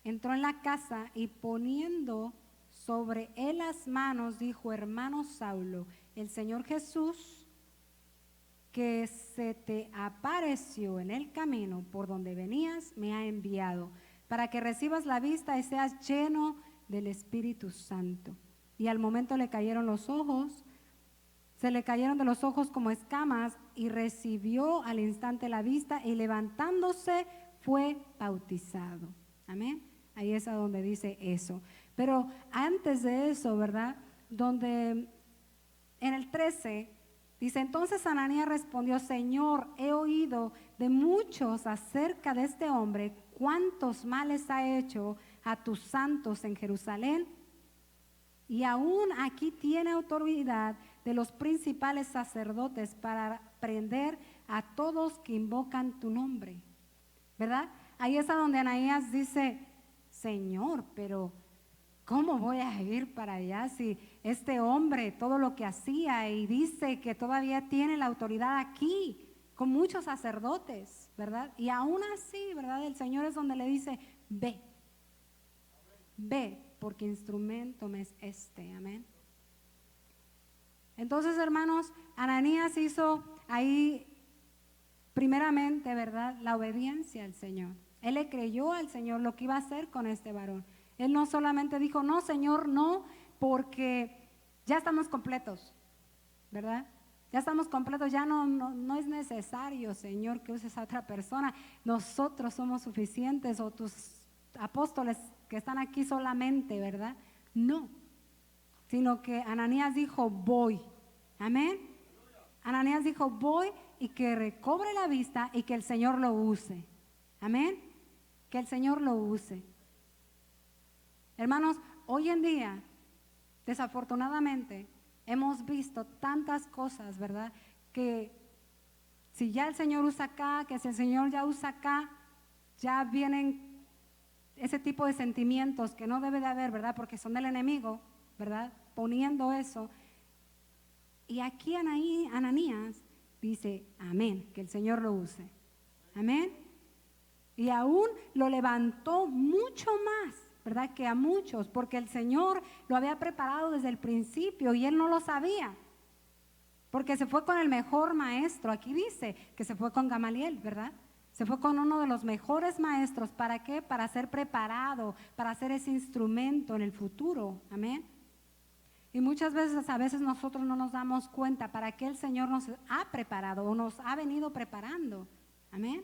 Entró en la casa y poniendo sobre él las manos, dijo, hermano Saulo, el Señor Jesús, que se te apareció en el camino por donde venías, me ha enviado, para que recibas la vista y seas lleno del Espíritu Santo. Y al momento le cayeron los ojos, se le cayeron de los ojos como escamas y recibió al instante la vista y levantándose fue bautizado. Amén. Ahí es a donde dice eso. Pero antes de eso, ¿verdad? Donde en el 13 dice, entonces Ananías respondió, Señor, he oído de muchos acerca de este hombre, cuántos males ha hecho a tus santos en Jerusalén, y aún aquí tiene autoridad de los principales sacerdotes para prender a todos que invocan tu nombre, ¿verdad? Ahí es a donde Ananías dice, Señor, pero ¿cómo voy a ir para allá si este hombre todo lo que hacía y dice que todavía tiene la autoridad aquí con muchos sacerdotes, ¿verdad? Y aún así, ¿verdad? El Señor es donde le dice, ve, porque instrumento me es este, amén. Entonces, hermanos, Ananías hizo ahí primeramente, ¿verdad? La obediencia al Señor. Él le creyó al Señor lo que iba a hacer con este varón. Él no solamente dijo, no, Señor, no, porque ya estamos completos, ¿verdad? Ya estamos completos, ya no es necesario, Señor, que uses a otra persona. Nosotros somos suficientes, o tus apóstoles que están aquí solamente, ¿verdad? No, sino que Ananías dijo, voy. Amén. Ananías dijo, voy, y que recobre la vista y que el Señor lo use. Amén. Que el Señor lo use. Hermanos, hoy en día, desafortunadamente, hemos visto tantas cosas, ¿verdad? Que si ya el Señor usa acá, que si el Señor ya usa acá, ya vienen ese tipo de sentimientos que no debe de haber, ¿verdad? Porque son del enemigo, ¿verdad? Poniendo eso. Y aquí Ananías dice, amén, que el Señor lo use. Amén. Y aún lo levantó mucho más, ¿verdad? Que a muchos, porque el Señor lo había preparado desde el principio y él no lo sabía. Porque se fue con el mejor maestro. Aquí dice que se fue con Gamaliel, ¿verdad? Se fue con uno de los mejores maestros. ¿Para qué? Para ser preparado, para ser ese instrumento en el futuro. Amén. Y muchas veces, a veces nosotros no nos damos cuenta para qué el Señor nos ha preparado o nos ha venido preparando. Amén.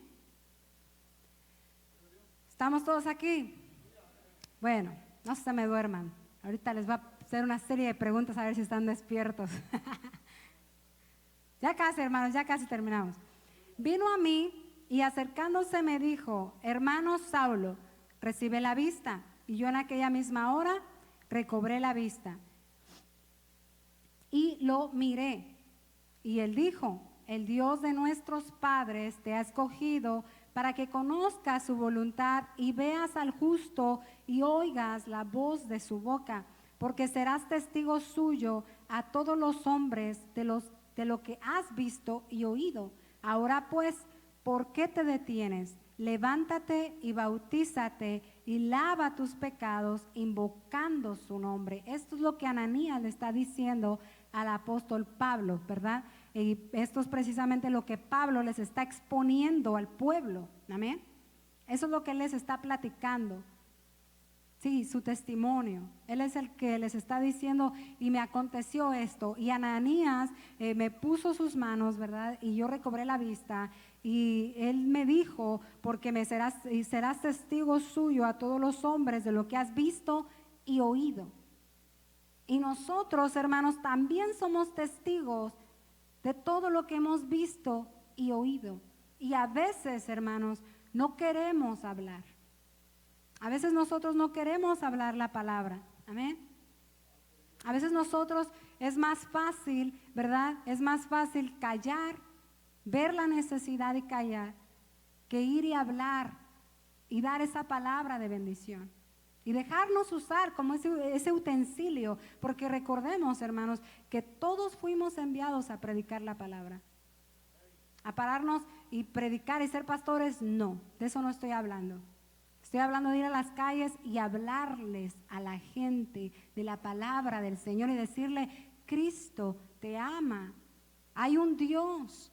¿Estamos todos aquí? Bueno, no se me duerman. Ahorita les va a hacer una serie de preguntas a ver si están despiertos. Ya casi, hermanos, ya casi terminamos. Vino a mí y acercándose me dijo, hermano Saulo, recibe la vista. Y yo en aquella misma hora recobré la vista. Y lo miré. Y él dijo, el Dios de nuestros padres te ha escogido para que conozcas su voluntad y veas al justo y oigas la voz de su boca, porque serás testigo suyo a todos los hombres de lo que has visto y oído. Ahora pues, ¿por qué te detienes? Levántate y bautízate y lava tus pecados invocando su nombre. Esto es lo que Ananías le está diciendo al apóstol Pablo, ¿verdad? Y esto es precisamente lo que Pablo les está exponiendo al pueblo, amén. Eso es lo que él les está platicando. Sí, su testimonio. Él es el que les está diciendo, y me aconteció esto, y Ananías me puso sus manos, ¿verdad? Y yo recobré la vista, y él me dijo, porque serás testigo suyo a todos los hombres de lo que has visto y oído. Y nosotros, hermanos, también somos testigos de todo lo que hemos visto y oído. Y a veces, hermanos, no queremos hablar. A veces nosotros no queremos hablar la palabra, amén. A veces nosotros es más fácil, ¿verdad? Es más fácil callar, ver la necesidad y callar, que ir y hablar y dar esa palabra de bendición. Y dejarnos usar como ese utensilio, porque recordemos, hermanos, que todos fuimos enviados a predicar la palabra. A pararnos y predicar y ser pastores, no, de eso no estoy hablando. Estoy hablando de ir a las calles y hablarles a la gente de la palabra del Señor y decirle, Cristo te ama. Hay un Dios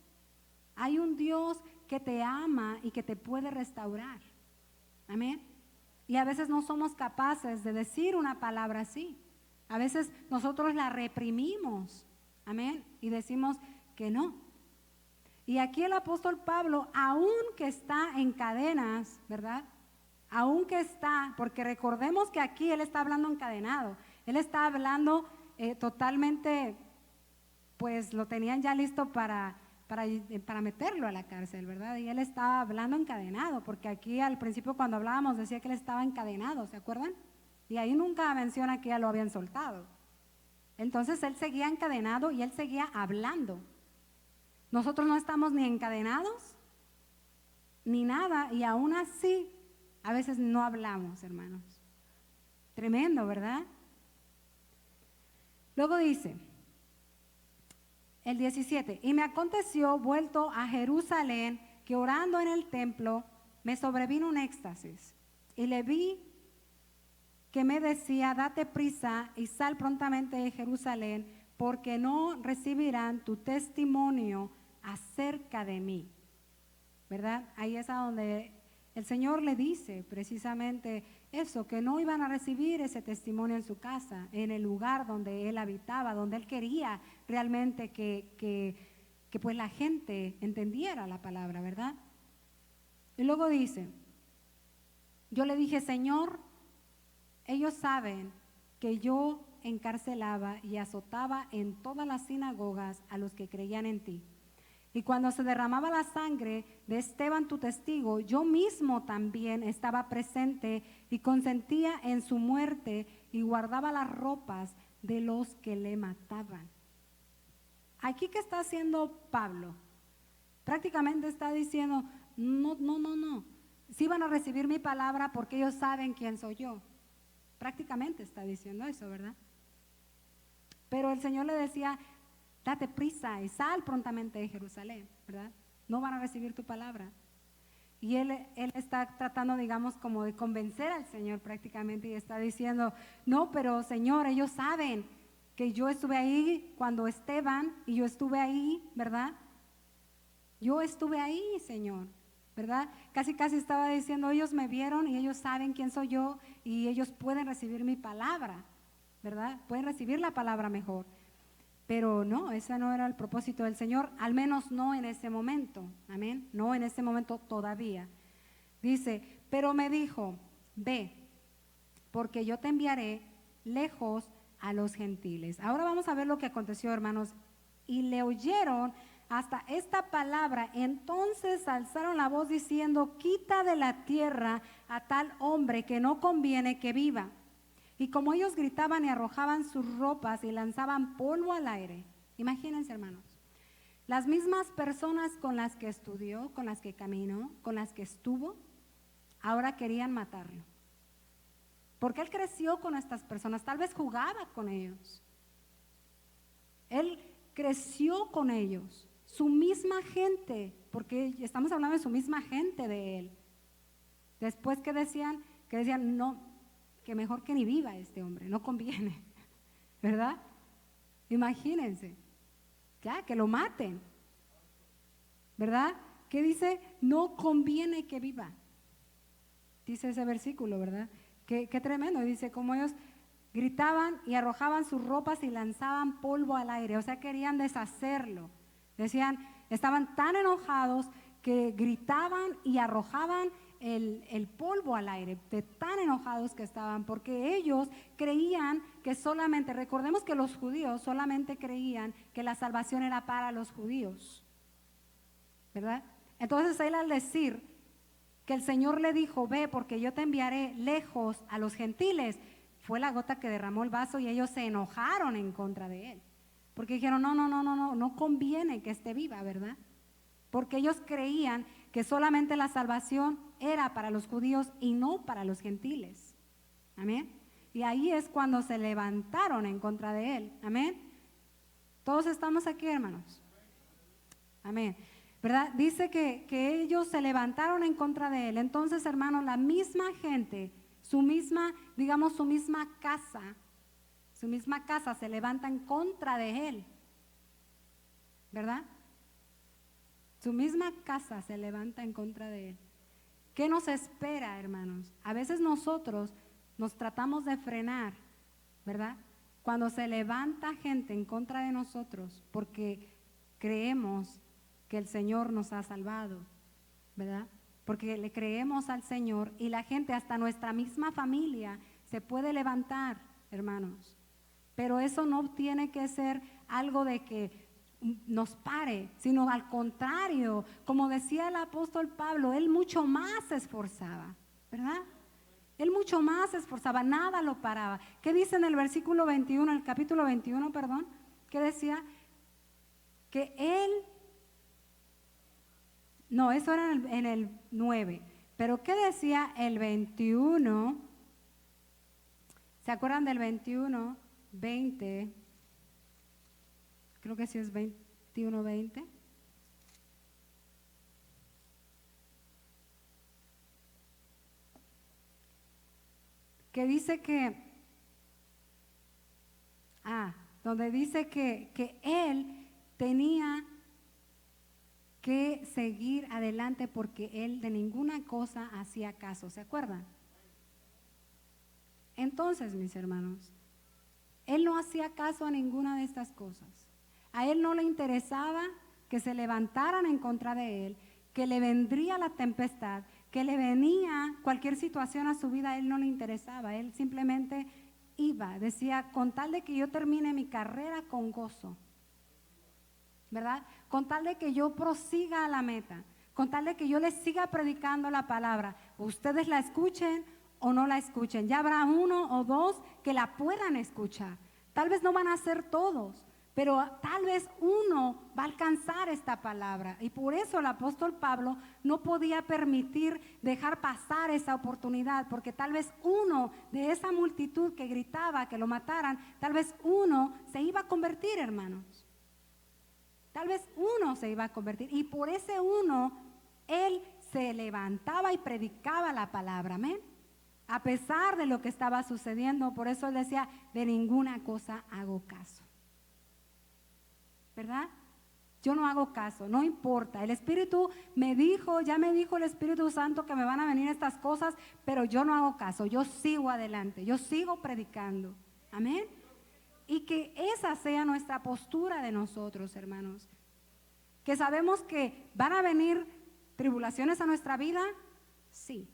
que te ama y que te puede restaurar. Amén. Y a veces no somos capaces de decir una palabra así. A veces nosotros la reprimimos. Amén. Y decimos que no. Y aquí el apóstol Pablo, aunque está en cadenas, ¿verdad? Aunque está, porque recordemos que aquí él está hablando encadenado, él está hablando totalmente, pues lo tenían ya listo para meterlo a la cárcel, ¿verdad? Y él estaba hablando encadenado, porque aquí al principio cuando hablábamos decía que él estaba encadenado, ¿se acuerdan? Y ahí nunca menciona que ya lo habían soltado. Entonces él seguía encadenado y él seguía hablando. Nosotros no estamos ni encadenados, ni nada, y aún así a veces no hablamos, hermanos. Tremendo, ¿verdad? Luego dice, el 17, y me aconteció vuelto a Jerusalén, que orando en el templo me sobrevino un éxtasis, y le vi que me decía, date prisa y sal prontamente de Jerusalén, porque no recibirán tu testimonio acerca de mí. ¿Verdad? Ahí es a donde el Señor le dice precisamente eso, que no iban a recibir ese testimonio en su casa, en el lugar donde él habitaba, donde él quería realmente que pues la gente entendiera la palabra, ¿verdad? Y luego dice, yo le dije, Señor, ellos saben que yo encarcelaba y azotaba en todas las sinagogas a los que creían en ti. Y cuando se derramaba la sangre de Esteban, tu testigo, yo mismo también estaba presente y consentía en su muerte y guardaba las ropas de los que le mataban. Aquí, ¿qué está haciendo Pablo? Prácticamente está diciendo, no. Sí van a recibir mi palabra porque ellos saben quién soy yo. Prácticamente está diciendo eso, ¿verdad? Pero el Señor le decía, date prisa y sal prontamente de Jerusalén, ¿verdad? No van a recibir tu palabra. Y él está tratando, digamos, como de convencer al Señor prácticamente y está diciendo, no, pero Señor, ellos saben que yo estuve ahí cuando Esteban y yo estuve ahí, ¿verdad? Yo estuve ahí, Señor, ¿verdad? Casi estaba diciendo, ellos me vieron y ellos saben quién soy yo y ellos pueden recibir mi palabra, ¿verdad? Pueden recibir la palabra mejor. Pero no, ese no era el propósito del Señor, al menos no en ese momento, amén, no en ese momento todavía. Dice, pero me dijo, ve, porque yo te enviaré lejos a los gentiles. Ahora vamos a ver lo que aconteció, hermanos. Y le oyeron hasta esta palabra, entonces alzaron la voz diciendo, quita de la tierra a tal hombre que no conviene que viva. Y como ellos gritaban y arrojaban sus ropas y lanzaban polvo al aire, imagínense, hermanos, las mismas personas con las que estudió, con las que caminó, con las que estuvo, ahora querían matarlo. Porque él creció con estas personas, tal vez jugaba con ellos. Él creció con ellos, su misma gente, porque estamos hablando de su misma gente de él. Después que decían, no, que mejor que ni viva este hombre, no conviene, ¿verdad? Imagínense, ya, que lo maten, ¿verdad? ¿Qué dice? No conviene que viva. Dice ese versículo, ¿verdad? Qué tremendo, dice, como ellos gritaban y arrojaban sus ropas y lanzaban polvo al aire, o sea, querían deshacerlo. Decían, estaban tan enojados que gritaban y arrojaban el polvo al aire, de tan enojados que estaban, porque ellos creían que solamente, recordemos que los judíos solamente creían que la salvación era para los judíos, ¿verdad? Entonces él, al decir que el Señor le dijo, ve porque yo te enviaré lejos a los gentiles, fue la gota que derramó el vaso y ellos se enojaron en contra de él, porque dijeron, no conviene que esté viva, ¿verdad? Porque ellos creían que solamente la salvación era para los judíos y no para los gentiles. Amén. Y ahí es cuando se levantaron en contra de él. Amén. Todos estamos aquí, hermanos. Amén. ¿Verdad? Dice que ellos se levantaron en contra de él. Entonces, hermanos, la misma gente, su misma casa se levanta en contra de él. ¿Verdad? Su misma casa se levanta en contra de él. ¿Qué nos espera, hermanos? A veces nosotros nos tratamos de frenar, ¿verdad? Cuando se levanta gente en contra de nosotros porque creemos que el Señor nos ha salvado, ¿verdad? Porque le creemos al Señor y la gente, hasta nuestra misma familia, se puede levantar, hermanos. Pero eso no tiene que ser algo de que nos pare, sino al contrario, como decía el apóstol Pablo, él mucho más se esforzaba, ¿verdad? Él mucho más se esforzaba, nada lo paraba. ¿Qué dice en el versículo 21, el capítulo 21, perdón? ¿Qué decía? Que él, no, eso era en el 9, pero ¿qué decía el 21? ¿Se acuerdan del 21, 20? Creo que sí es 21, 20. Que dice donde dice que él tenía que seguir adelante porque él de ninguna cosa hacía caso, ¿se acuerdan? Entonces, mis hermanos, él no hacía caso a ninguna de estas cosas. A él no le interesaba que se levantaran en contra de él, que le vendría la tempestad, que le venía cualquier situación a su vida, a él no le interesaba. Él simplemente iba, decía, con tal de que yo termine mi carrera con gozo, ¿verdad? Con tal de que yo prosiga a la meta, con tal de que yo les siga predicando la palabra, ustedes la escuchen o no la escuchen, ya habrá uno o dos que la puedan escuchar. Tal vez no van a ser todos, pero tal vez uno va a alcanzar esta palabra. Y por eso el apóstol Pablo no podía permitir dejar pasar esa oportunidad, porque tal vez uno de esa multitud que gritaba que lo mataran, tal vez uno se iba a convertir, hermanos. Tal vez uno se iba a convertir. Y por ese uno, él se levantaba y predicaba la palabra, amén. A pesar de lo que estaba sucediendo, por eso él decía, de ninguna cosa hago caso. ¿Verdad? Yo no hago caso, no importa. El Espíritu me dijo, ya me dijo el Espíritu Santo que me van a venir estas cosas, pero yo no hago caso, yo sigo adelante, yo sigo predicando. Amén. Y que esa sea nuestra postura de nosotros, hermanos. Que sabemos que van a venir tribulaciones a nuestra vida, sí.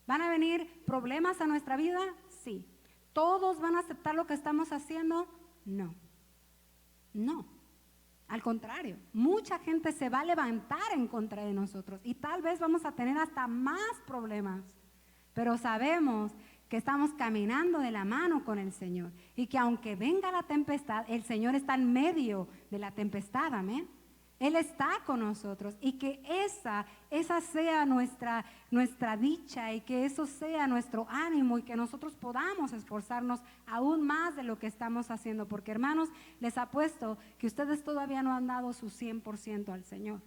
¿Van a venir problemas a nuestra vida? Sí. ¿Todos van a aceptar lo que estamos haciendo? No. No. Al contrario, mucha gente se va a levantar en contra de nosotros y tal vez vamos a tener hasta más problemas. Pero sabemos que estamos caminando de la mano con el Señor y que aunque venga la tempestad, el Señor está en medio de la tempestad, amén. Él está con nosotros y que esa sea nuestra dicha y que eso sea nuestro ánimo y que nosotros podamos esforzarnos aún más de lo que estamos haciendo. Porque hermanos, les apuesto que ustedes todavía no han dado su 100% al Señor.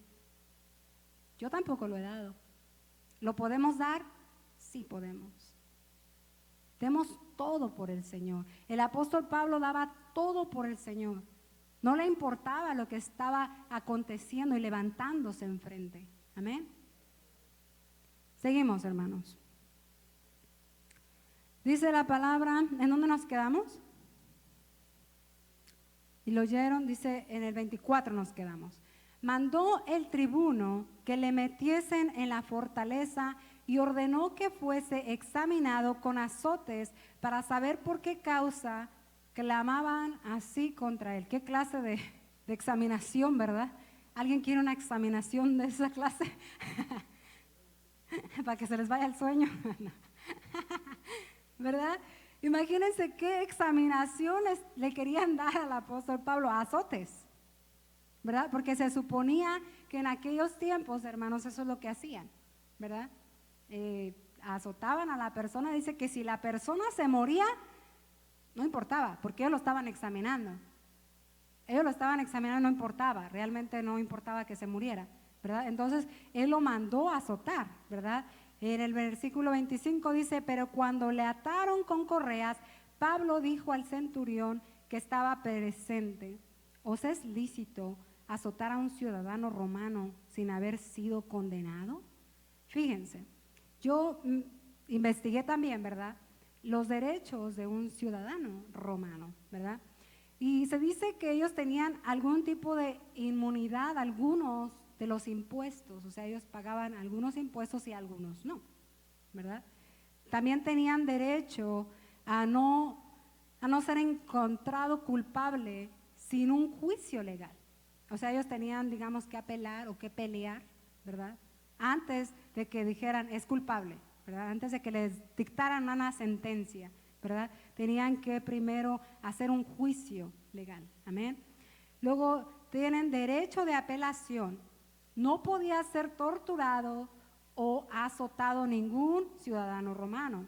Yo tampoco lo he dado. ¿Lo podemos dar? Sí podemos. Demos todo por el Señor. El apóstol Pablo daba todo por el Señor. No le importaba lo que estaba aconteciendo y levantándose enfrente. Amén. Seguimos, hermanos. Dice la palabra, ¿en dónde nos quedamos? Y lo oyeron, dice en el 24 nos quedamos. Mandó el tribuno que le metiesen en la fortaleza y ordenó que fuese examinado con azotes para saber por qué causa clamaban así contra él. ¿Qué clase de examinación, verdad? ¿Alguien quiere una examinación de esa clase? Para que se les vaya el sueño. ¿Verdad? Imagínense qué examinaciones le querían dar al apóstol Pablo, azotes, ¿verdad? Porque se suponía que en aquellos tiempos, hermanos, eso es lo que hacían, ¿verdad? Azotaban a la persona, dice que si la persona se moría, no importaba, porque ellos lo estaban examinando. Ellos lo estaban examinando, no importaba, realmente no importaba que se muriera, ¿verdad? Entonces, él lo mandó a azotar, ¿verdad? En el versículo 25 dice, pero cuando le ataron con correas, Pablo dijo al centurión que estaba presente, ¿os es lícito azotar a un ciudadano romano sin haber sido condenado? Fíjense, yo investigué también, ¿verdad?, los derechos de un ciudadano romano, ¿verdad? Y se dice que ellos tenían algún tipo de inmunidad, algunos de los impuestos, o sea, ellos pagaban algunos impuestos y algunos no, ¿verdad? También tenían derecho a no ser encontrado culpable sin un juicio legal. O sea, ellos tenían, digamos, que apelar o que pelear, ¿verdad?, antes de que dijeran es culpable, ¿verdad? Antes de que les dictaran una sentencia, ¿verdad? Tenían que primero hacer un juicio legal, amén. Luego tienen derecho de apelación. No podía ser torturado o azotado ningún ciudadano romano.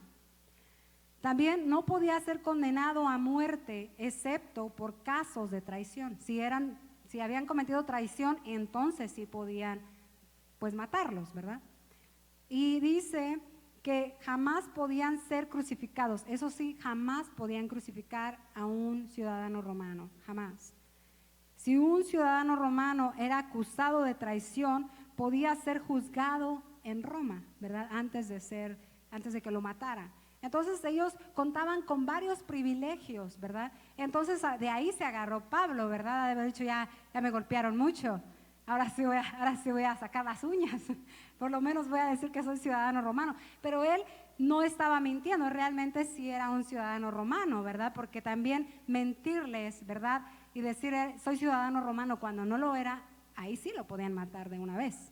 También no podía ser condenado a muerte, excepto por casos de traición. Si habían cometido traición, entonces sí podían, pues, matarlos, ¿verdad? Y dice que jamás podían ser crucificados. Eso sí, jamás podían crucificar a un ciudadano romano, jamás. Si un ciudadano romano era acusado de traición, podía ser juzgado en Roma, ¿verdad? Antes de que lo mataran. Entonces ellos contaban con varios privilegios, ¿verdad? Entonces de ahí se agarró Pablo, ¿verdad? De haber dicho, ya me golpearon mucho, ahora sí voy a sacar las uñas, por lo menos voy a decir que soy ciudadano romano. Pero él no estaba mintiendo, realmente sí era un ciudadano romano, ¿verdad? Porque también mentirles, ¿verdad?, y decir soy ciudadano romano cuando no lo era, ahí sí lo podían matar de una vez.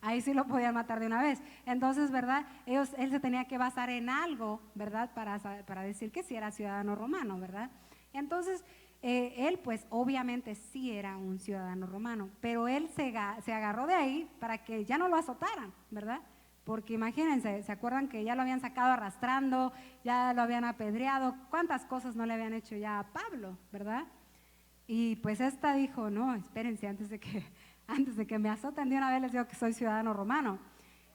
Ahí sí lo podían matar de una vez. Entonces, ¿verdad?, él se tenía que basar en algo, ¿verdad?, para decir que sí era ciudadano romano, ¿verdad? Entonces, él pues obviamente sí era un ciudadano romano, pero él se agarró de ahí para que ya no lo azotaran, ¿verdad? Porque imagínense, ¿se acuerdan que ya lo habían sacado arrastrando, ya lo habían apedreado? ¿Cuántas cosas no le habían hecho ya a Pablo, verdad? Y pues esta dijo, no, espérense, antes de que me azoten de una vez les digo que soy ciudadano romano.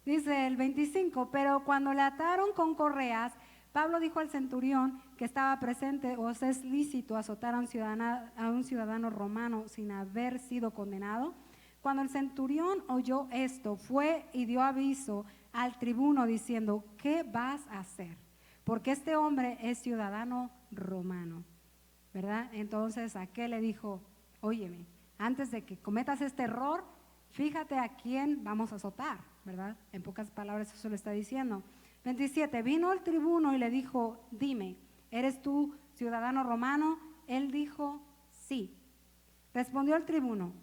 Dice el 25, pero cuando le ataron con correas, Pablo dijo al centurión que estaba presente, ¿os es lícito azotar a un ciudadano romano sin haber sido condenado? Cuando el centurión oyó esto, fue y dio aviso al tribuno diciendo, ¿qué vas a hacer? Porque este hombre es ciudadano romano, ¿verdad? Entonces aquel le dijo, óyeme, antes de que cometas este error, fíjate a quién vamos a azotar, ¿verdad? En pocas palabras eso le está diciendo. 27, vino el tribuno y le dijo, dime, ¿eres tú ciudadano romano? Él dijo, sí. Respondió el tribuno,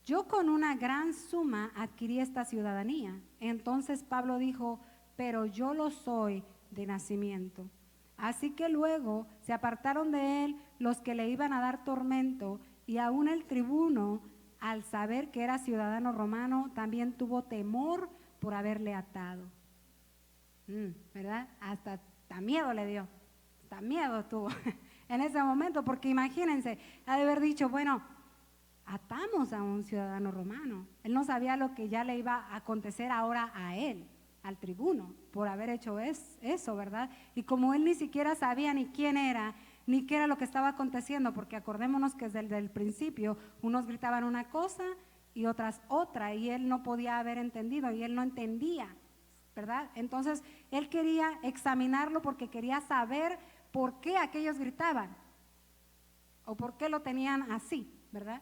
yo con una gran suma adquirí esta ciudadanía. Entonces Pablo dijo, pero yo lo soy de nacimiento. Así que luego se apartaron de él los que le iban a dar tormento, y aún el tribuno al saber que era ciudadano romano, también tuvo temor por haberle atado. ¿Verdad? Hasta miedo le dio, hasta miedo tuvo en ese momento, porque imagínense, ha de haber dicho, bueno, atamos a un ciudadano romano. Él no sabía lo que ya le iba a acontecer ahora a él, al tribuno, por haber hecho eso, ¿verdad? Y como él ni siquiera sabía ni quién era, ni qué era lo que estaba aconteciendo, porque acordémonos que desde el principio unos gritaban una cosa y otras otra, y él no podía haber entendido, y él no entendía, ¿verdad? Entonces él quería examinarlo porque quería saber por qué aquellos gritaban, o por qué lo tenían así, ¿verdad?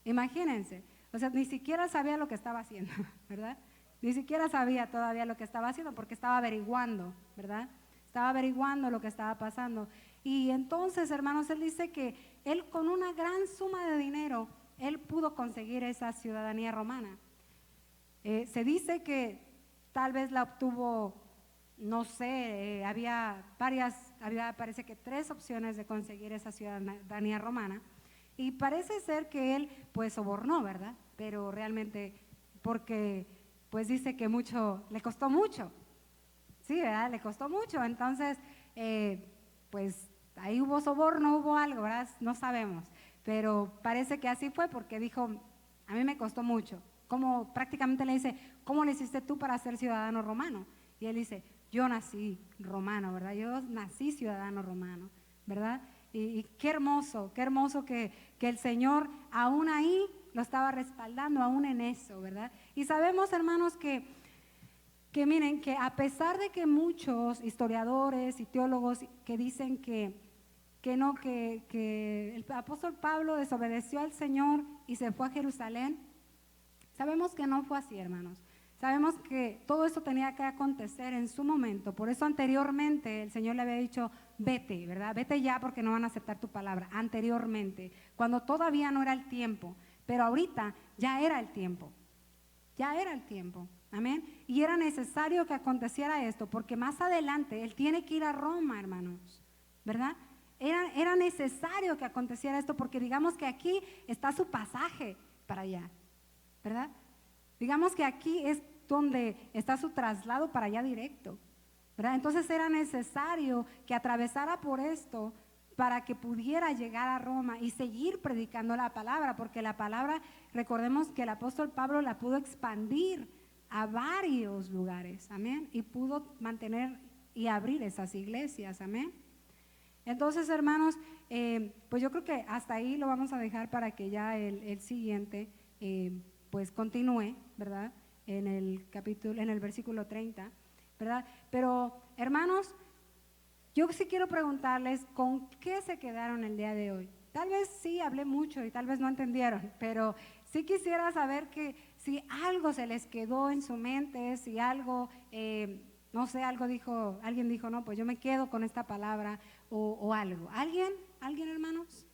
Imagínense, o sea, ni siquiera sabía lo que estaba haciendo, ¿verdad? Ni siquiera sabía todavía lo que estaba haciendo porque estaba averiguando, ¿verdad? Estaba averiguando lo que estaba pasando. Y entonces, hermanos, él dice que él con una gran suma de dinero, él pudo conseguir esa ciudadanía romana. Se dice que tal vez la obtuvo, no sé, parece que 3 opciones de conseguir esa ciudadanía romana. Y parece ser que él pues sobornó, ¿verdad? Pero realmente porque pues dice que le costó mucho. Sí, ¿verdad? Le costó mucho. Entonces, pues ahí hubo soborno, hubo algo, ¿verdad? No sabemos. Pero parece que así fue porque dijo, a mí me costó mucho. Como prácticamente le dice, ¿cómo le hiciste tú para ser ciudadano romano? Y él dice, yo nací romano, ¿verdad? Yo nací ciudadano romano, ¿verdad? Y qué hermoso que el Señor aún ahí lo estaba respaldando, aún en eso, ¿verdad? Y sabemos, hermanos, que miren, que a pesar de que muchos historiadores y teólogos que dicen que el apóstol Pablo desobedeció al Señor y se fue a Jerusalén, sabemos que no fue así, hermanos. Sabemos que todo esto tenía que acontecer en su momento. Por eso anteriormente el Señor le había dicho, vete, ¿verdad? Vete ya porque no van a aceptar tu palabra. Anteriormente, cuando todavía no era el tiempo. Pero ahorita ya era el tiempo. Ya era el tiempo. Amén. Y era necesario que aconteciera esto porque más adelante él tiene que ir a Roma, hermanos. ¿Verdad? Era necesario que aconteciera esto porque digamos que aquí está su pasaje para allá. ¿Verdad? Digamos que aquí es donde está su traslado para allá directo, ¿verdad? Entonces era necesario que atravesara por esto para que pudiera llegar a Roma y seguir predicando la palabra, porque la palabra, recordemos que el apóstol Pablo la pudo expandir a varios lugares, amén, y pudo mantener y abrir esas iglesias, amén. Entonces, hermanos, pues yo creo que hasta ahí lo vamos a dejar para que ya el siguiente pues continúe, ¿verdad? En el versículo 30, ¿verdad? Pero, hermanos, yo sí quiero preguntarles con qué se quedaron el día de hoy. Tal vez sí hablé mucho y tal vez no entendieron, pero sí quisiera saber que si algo se les quedó en su mente, si algo, no sé, alguien dijo, no, pues yo me quedo con esta palabra o algo. ¿Alguien, hermanos?